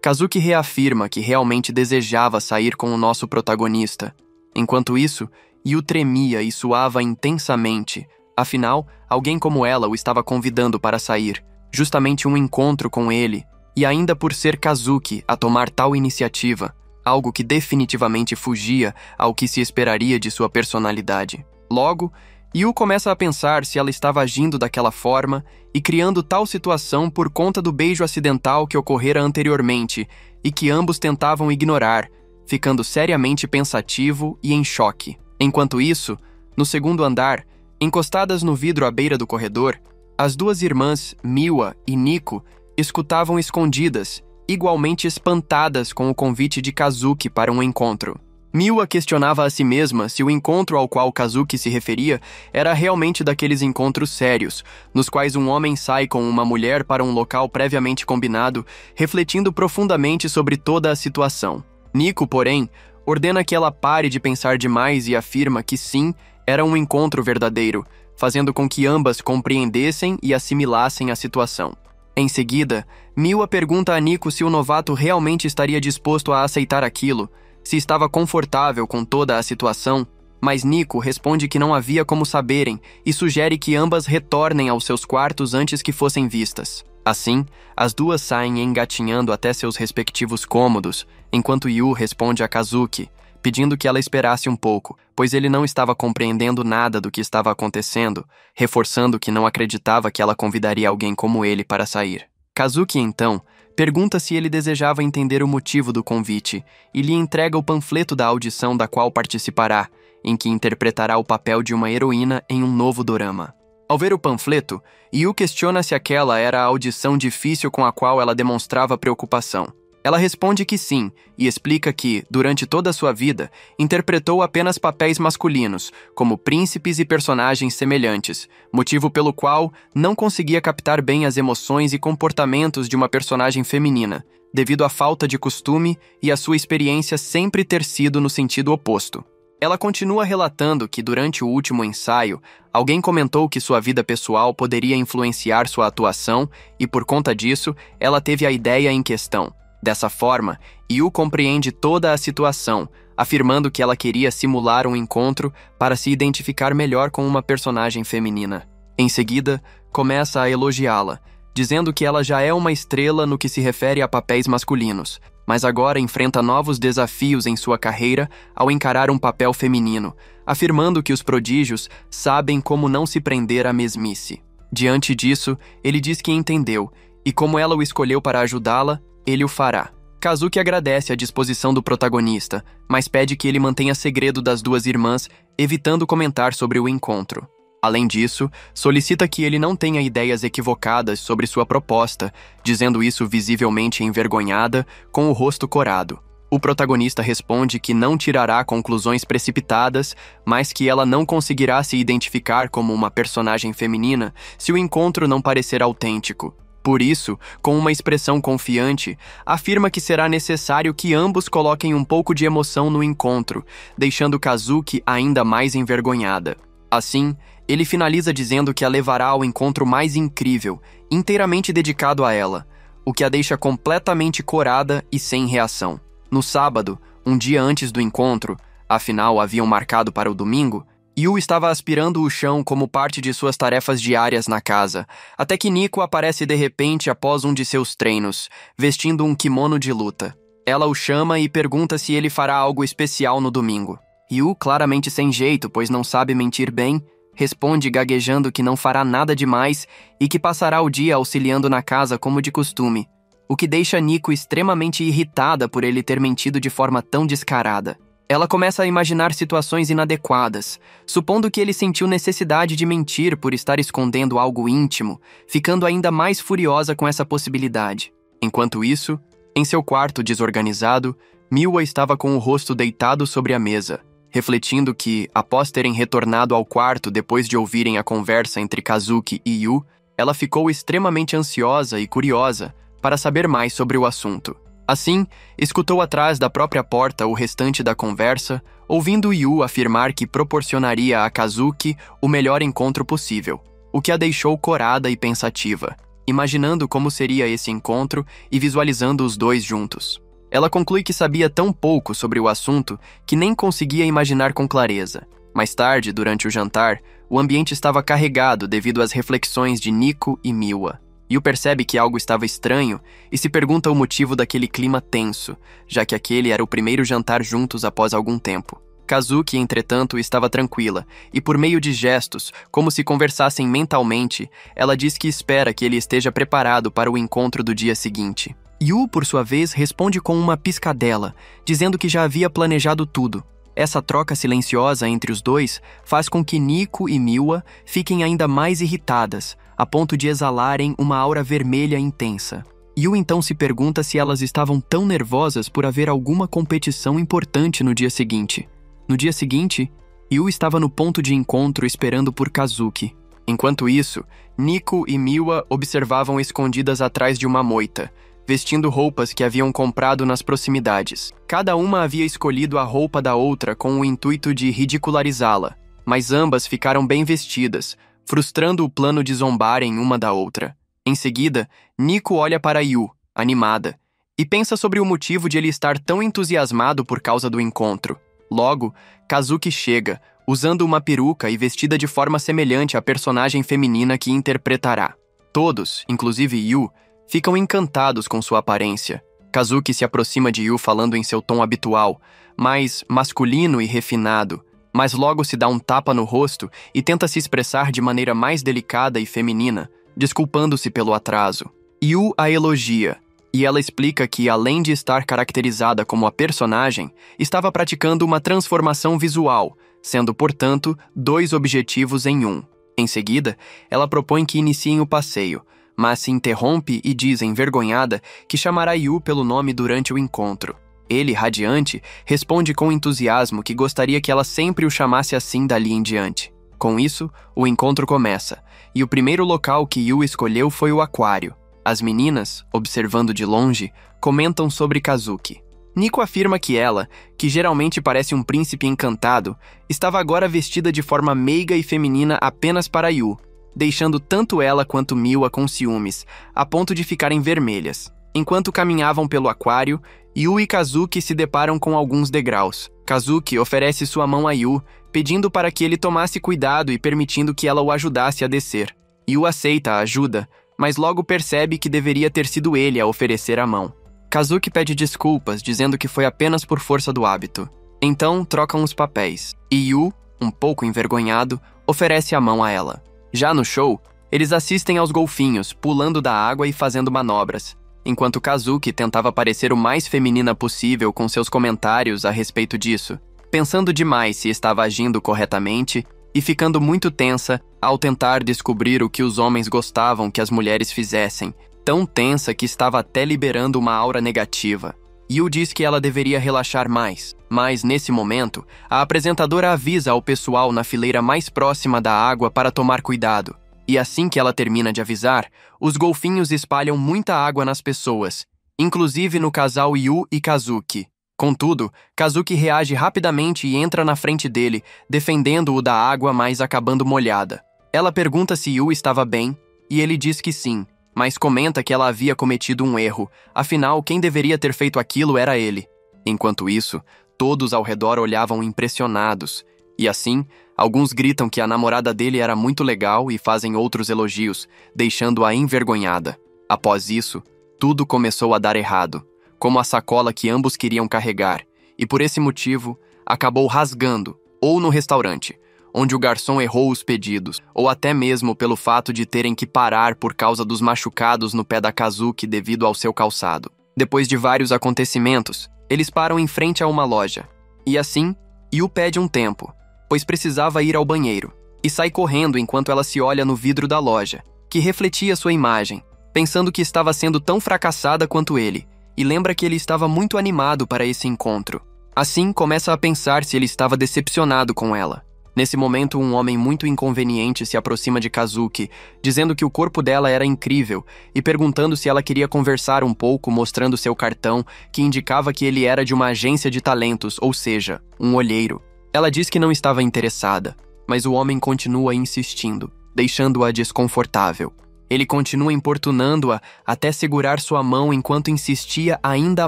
Kazuki reafirma que realmente desejava sair com o nosso protagonista. Enquanto isso, Yu tremia e suava intensamente. Afinal, alguém como ela o estava convidando para sair, justamente um encontro com ele, e ainda por ser Kazuki a tomar tal iniciativa, algo que definitivamente fugia ao que se esperaria de sua personalidade. Logo, Yu começa a pensar se ela estava agindo daquela forma e criando tal situação por conta do beijo acidental que ocorrera anteriormente e que ambos tentavam ignorar, ficando seriamente pensativo e em choque. Enquanto isso, no segundo andar, encostadas no vidro à beira do corredor, as duas irmãs, Miwa e Nico, escutavam escondidas, igualmente espantadas com o convite de Kazuki para um encontro. Miwa questionava a si mesma se o encontro ao qual Kazuki se referia era realmente daqueles encontros sérios, nos quais um homem sai com uma mulher para um local previamente combinado, refletindo profundamente sobre toda a situação. Nico, porém, ordena que ela pare de pensar demais e afirma que sim, era um encontro verdadeiro, fazendo com que ambas compreendessem e assimilassem a situação. Em seguida, Miwa pergunta a Nico se o novato realmente estaria disposto a aceitar aquilo, se estava confortável com toda a situação, mas Nico responde que não havia como saberem e sugere que ambas retornem aos seus quartos antes que fossem vistas. Assim, as duas saem engatinhando até seus respectivos cômodos, enquanto Yu responde a Kazuki, pedindo que ela esperasse um pouco, pois ele não estava compreendendo nada do que estava acontecendo, reforçando que não acreditava que ela convidaria alguém como ele para sair. Kazuki, então, pergunta se ele desejava entender o motivo do convite e lhe entrega o panfleto da audição da qual participará, em que interpretará o papel de uma heroína em um novo dorama. Ao ver o panfleto, Yu questiona se aquela era a audição difícil com a qual ela demonstrava preocupação. Ela responde que sim, e explica que, durante toda a sua vida, interpretou apenas papéis masculinos, como príncipes e personagens semelhantes, motivo pelo qual não conseguia captar bem as emoções e comportamentos de uma personagem feminina, devido à falta de costume e à sua experiência sempre ter sido no sentido oposto. Ela continua relatando que, durante o último ensaio, alguém comentou que sua vida pessoal poderia influenciar sua atuação e, por conta disso, ela teve a ideia em questão. Dessa forma, Yu compreende toda a situação, afirmando que ela queria simular um encontro para se identificar melhor com uma personagem feminina. Em seguida, começa a elogiá-la, dizendo que ela já é uma estrela no que se refere a papéis masculinos, mas agora enfrenta novos desafios em sua carreira ao encarar um papel feminino, afirmando que os prodígios sabem como não se prender à mesmice. Diante disso, ele diz que entendeu, e como ela o escolheu para ajudá-la, ele o fará. Kazuki agradece a disposição do protagonista, mas pede que ele mantenha segredo das duas irmãs, evitando comentar sobre o encontro. Além disso, solicita que ele não tenha ideias equivocadas sobre sua proposta, dizendo isso visivelmente envergonhada, com o rosto corado. O protagonista responde que não tirará conclusões precipitadas, mas que ela não conseguirá se identificar como uma personagem feminina se o encontro não parecer autêntico. Por isso, com uma expressão confiante, afirma que será necessário que ambos coloquem um pouco de emoção no encontro, deixando Kazuki ainda mais envergonhada. Assim, ele finaliza dizendo que a levará ao encontro mais incrível, inteiramente dedicado a ela, o que a deixa completamente corada e sem reação. No sábado, um dia antes do encontro, afinal haviam marcado para o domingo, Yu estava aspirando o chão como parte de suas tarefas diárias na casa, até que Nico aparece de repente após um de seus treinos, vestindo um kimono de luta. Ela o chama e pergunta se ele fará algo especial no domingo. Yu, claramente sem jeito, pois não sabe mentir bem, responde gaguejando que não fará nada demais e que passará o dia auxiliando na casa como de costume, o que deixa Nico extremamente irritada por ele ter mentido de forma tão descarada. Ela começa a imaginar situações inadequadas, supondo que ele sentiu necessidade de mentir por estar escondendo algo íntimo, ficando ainda mais furiosa com essa possibilidade. Enquanto isso, em seu quarto desorganizado, Miwa estava com o rosto deitado sobre a mesa, refletindo que, após terem retornado ao quarto depois de ouvirem a conversa entre Kazuki e Yu, ela ficou extremamente ansiosa e curiosa para saber mais sobre o assunto. Assim, escutou atrás da própria porta o restante da conversa, ouvindo Yu afirmar que proporcionaria a Kazuki o melhor encontro possível, o que a deixou corada e pensativa, imaginando como seria esse encontro e visualizando os dois juntos. Ela conclui que sabia tão pouco sobre o assunto que nem conseguia imaginar com clareza. Mais tarde, durante o jantar, o ambiente estava carregado devido às reflexões de Nico e Miwa. Yu percebe que algo estava estranho e se pergunta o motivo daquele clima tenso, já que aquele era o primeiro jantar juntos após algum tempo. Kazuki, entretanto, estava tranquila, e por meio de gestos, como se conversassem mentalmente, ela diz que espera que ele esteja preparado para o encontro do dia seguinte. Yu, por sua vez, responde com uma piscadela, dizendo que já havia planejado tudo. Essa troca silenciosa entre os dois faz com que Nico e Miwa fiquem ainda mais irritadas, a ponto de exalarem uma aura vermelha intensa. Yu então se pergunta se elas estavam tão nervosas por haver alguma competição importante no dia seguinte. No dia seguinte, Yu estava no ponto de encontro esperando por Kazuki. Enquanto isso, Nico e Miwa observavam escondidas atrás de uma moita, vestindo roupas que haviam comprado nas proximidades. Cada uma havia escolhido a roupa da outra com o intuito de ridicularizá-la, mas ambas ficaram bem vestidas, frustrando o plano de zombarem uma da outra. Em seguida, Nico olha para Yu, animada, e pensa sobre o motivo de ele estar tão entusiasmado por causa do encontro. Logo, Kazuki chega, usando uma peruca e vestida de forma semelhante à personagem feminina que interpretará. Todos, inclusive Yu, ficam encantados com sua aparência. Kazuki se aproxima de Yu falando em seu tom habitual, mais masculino e refinado, mas logo se dá um tapa no rosto e tenta se expressar de maneira mais delicada e feminina, desculpando-se pelo atraso. Yu a elogia, e ela explica que, além de estar caracterizada como a personagem, estava praticando uma transformação visual, sendo, portanto, 2 objetivos em um. Em seguida, ela propõe que iniciem o passeio, mas se interrompe e diz, envergonhada, que chamará Yu pelo nome durante o encontro. Ele, radiante, responde com entusiasmo que gostaria que ela sempre o chamasse assim dali em diante. Com isso, o encontro começa, e o primeiro local que Yu escolheu foi o aquário. As meninas, observando de longe, comentam sobre Kazuki. Nico afirma que ela, que geralmente parece um príncipe encantado, estava agora vestida de forma meiga e feminina apenas para Yu, deixando tanto ela quanto Miwa com ciúmes, a ponto de ficarem vermelhas. Enquanto caminhavam pelo aquário, Yu e Kazuki se deparam com alguns degraus. Kazuki oferece sua mão a Yu, pedindo para que ele tomasse cuidado e permitindo que ela o ajudasse a descer. Yu aceita a ajuda, mas logo percebe que deveria ter sido ele a oferecer a mão. Kazuki pede desculpas, dizendo que foi apenas por força do hábito. Então, trocam os papéis, e Yu, um pouco envergonhado, oferece a mão a ela. Já no show, eles assistem aos golfinhos, pulando da água e fazendo manobras, enquanto Kazuki tentava parecer o mais feminina possível com seus comentários a respeito disso, pensando demais se estava agindo corretamente e ficando muito tensa ao tentar descobrir o que os homens gostavam que as mulheres fizessem, tão tensa que estava até liberando uma aura negativa. Yu diz que ela deveria relaxar mais, mas, nesse momento, a apresentadora avisa ao pessoal na fileira mais próxima da água para tomar cuidado. E assim que ela termina de avisar, os golfinhos espalham muita água nas pessoas, inclusive no casal Yu e Kazuki. Contudo, Kazuki reage rapidamente e entra na frente dele, defendendo-o da água, mas acabando molhada. Ela pergunta se Yu estava bem, e ele diz que sim, mas comenta que ela havia cometido um erro, afinal quem deveria ter feito aquilo era ele. Enquanto isso, todos ao redor olhavam impressionados, e assim, alguns gritam que a namorada dele era muito legal e fazem outros elogios, deixando-a envergonhada. Após isso, tudo começou a dar errado, como a sacola que ambos queriam carregar, e por esse motivo, acabou rasgando, ou no restaurante, onde o garçom errou os pedidos, ou até mesmo pelo fato de terem que parar por causa dos machucados no pé da Kazuki devido ao seu calçado. Depois de vários acontecimentos, eles param em frente a uma loja. E assim, Yu pede um tempo, pois precisava ir ao banheiro, e sai correndo enquanto ela se olha no vidro da loja, que refletia sua imagem, pensando que estava sendo tão fracassada quanto ele, e lembra que ele estava muito animado para esse encontro. Assim, começa a pensar se ele estava decepcionado com ela. Nesse momento, um homem muito inconveniente se aproxima de Kazuki, dizendo que o corpo dela era incrível e perguntando se ela queria conversar um pouco, mostrando seu cartão, que indicava que ele era de uma agência de talentos, ou seja, um olheiro. Ela diz que não estava interessada, mas o homem continua insistindo, deixando-a desconfortável. Ele continua importunando-a até segurar sua mão enquanto insistia ainda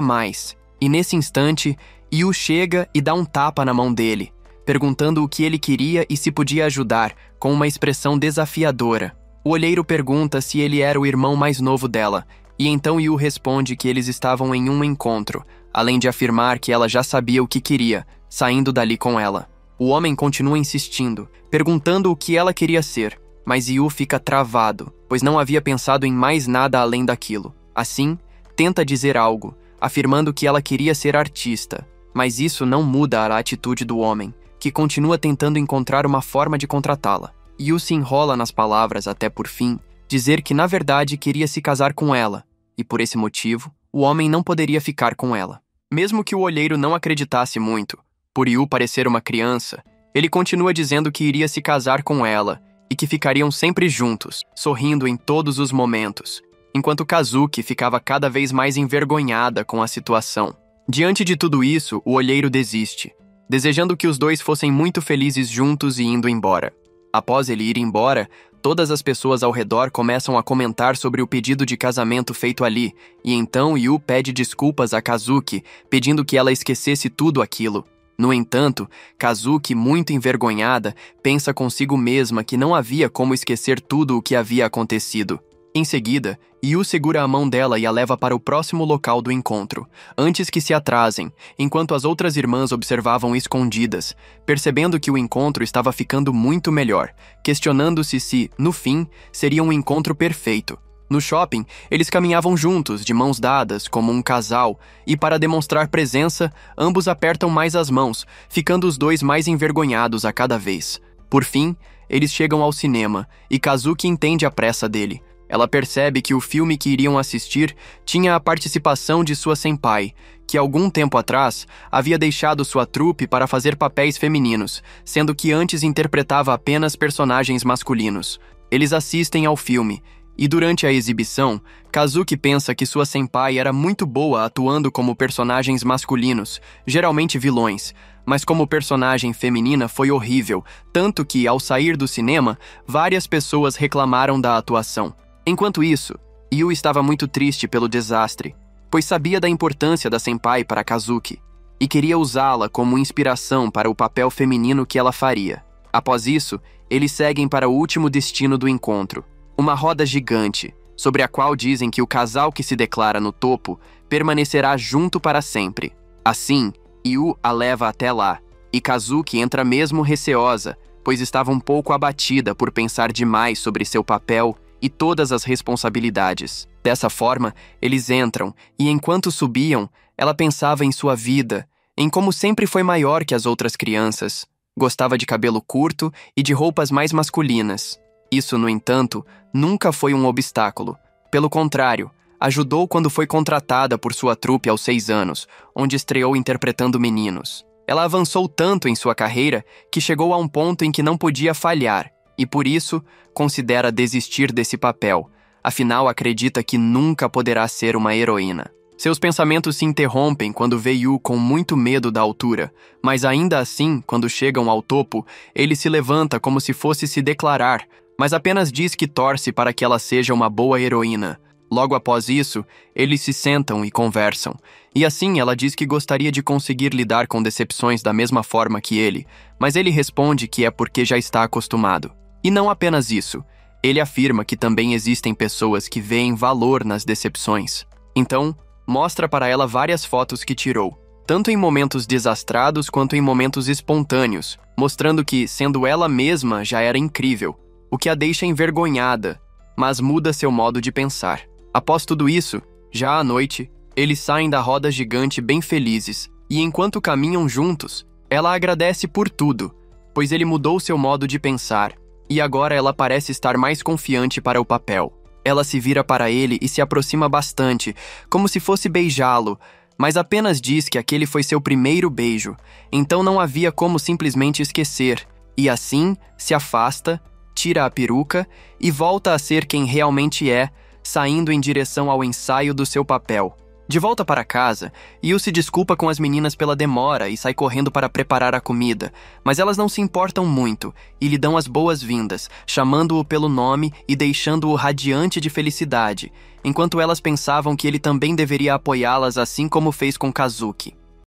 mais. E nesse instante, Yu chega e dá um tapa na mão dele, perguntando o que ele queria e se podia ajudar, com uma expressão desafiadora. O olheiro pergunta se ele era o irmão mais novo dela, e então Yu responde que eles estavam em um encontro, além de afirmar que ela já sabia o que queria, saindo dali com ela. O homem continua insistindo, perguntando o que ela queria ser, mas Yu fica travado, pois não havia pensado em mais nada além daquilo. Assim, tenta dizer algo, afirmando que ela queria ser artista, mas isso não muda a atitude do homem, que continua tentando encontrar uma forma de contratá-la. Yu se enrola nas palavras até, por fim, dizer que na verdade queria se casar com ela, e por esse motivo, o homem não poderia ficar com ela. Mesmo que o olheiro não acreditasse muito, por Yu parecer uma criança, ele continua dizendo que iria se casar com ela, e que ficariam sempre juntos, sorrindo em todos os momentos, enquanto Kazuki ficava cada vez mais envergonhada com a situação. Diante de tudo isso, o olheiro desiste, desejando que os dois fossem muito felizes juntos e indo embora. Após ele ir embora, todas as pessoas ao redor começam a comentar sobre o pedido de casamento feito ali, e então Yu pede desculpas a Kazuki, pedindo que ela esquecesse tudo aquilo. No entanto, Kazuki, muito envergonhada, pensa consigo mesma que não havia como esquecer tudo o que havia acontecido. Em seguida, Yu segura a mão dela e a leva para o próximo local do encontro, antes que se atrasem, enquanto as outras irmãs observavam escondidas, percebendo que o encontro estava ficando muito melhor, questionando-se se, no fim, seria um encontro perfeito. No shopping, eles caminhavam juntos, de mãos dadas, como um casal, e para demonstrar presença, ambos apertam mais as mãos, ficando os dois mais envergonhados a cada vez. Por fim, eles chegam ao cinema, e Kazuki entende a pressa dele. Ela percebe que o filme que iriam assistir tinha a participação de sua senpai, que algum tempo atrás havia deixado sua trupe para fazer papéis femininos, sendo que antes interpretava apenas personagens masculinos. Eles assistem ao filme, e durante a exibição, Kazuki pensa que sua senpai era muito boa atuando como personagens masculinos, geralmente vilões, mas como personagem feminina foi horrível, tanto que, ao sair do cinema, várias pessoas reclamaram da atuação. Enquanto isso, Yu estava muito triste pelo desastre, pois sabia da importância da senpai para Kazuki, e queria usá-la como inspiração para o papel feminino que ela faria. Após isso, eles seguem para o último destino do encontro, uma roda gigante, sobre a qual dizem que o casal que se declara no topo permanecerá junto para sempre. Assim, Yu a leva até lá, e Kazuki entra mesmo receosa, pois estava um pouco abatida por pensar demais sobre seu papel e todas as responsabilidades. Dessa forma, eles entram, e enquanto subiam, ela pensava em sua vida, em como sempre foi maior que as outras crianças. Gostava de cabelo curto e de roupas mais masculinas. Isso, no entanto, nunca foi um obstáculo. Pelo contrário, ajudou quando foi contratada por sua trupe aos 6 anos, onde estreou interpretando meninos. Ela avançou tanto em sua carreira que chegou a um ponto em que não podia falhar, e por isso considera desistir desse papel, afinal acredita que nunca poderá ser uma heroína. Seus pensamentos se interrompem quando vê Yu com muito medo da altura, mas ainda assim, quando chegam ao topo, ele se levanta como se fosse se declarar, mas apenas diz que torce para que ela seja uma boa heroína. Logo após isso, eles se sentam e conversam, e assim ela diz que gostaria de conseguir lidar com decepções da mesma forma que ele, mas ele responde que é porque já está acostumado. E não apenas isso, ele afirma que também existem pessoas que veem valor nas decepções. Então, mostra para ela várias fotos que tirou, tanto em momentos desastrados quanto em momentos espontâneos, mostrando que, sendo ela mesma, já era incrível, o que a deixa envergonhada, mas muda seu modo de pensar. Após tudo isso, já à noite, eles saem da roda gigante bem felizes, e enquanto caminham juntos, ela agradece por tudo, pois ele mudou seu modo de pensar, e agora ela parece estar mais confiante para o papel. Ela se vira para ele e se aproxima bastante, como se fosse beijá-lo, mas apenas diz que aquele foi seu primeiro beijo, então não havia como simplesmente esquecer, e assim se afasta, tira a peruca e volta a ser quem realmente é, saindo em direção ao ensaio do seu papel. De volta para casa, Yu se desculpa com as meninas pela demora e sai correndo para preparar a comida, mas elas não se importam muito e lhe dão as boas-vindas, chamando-o pelo nome e deixando-o radiante de felicidade, enquanto elas pensavam que ele também deveria apoiá-las assim como fez com Kazuki.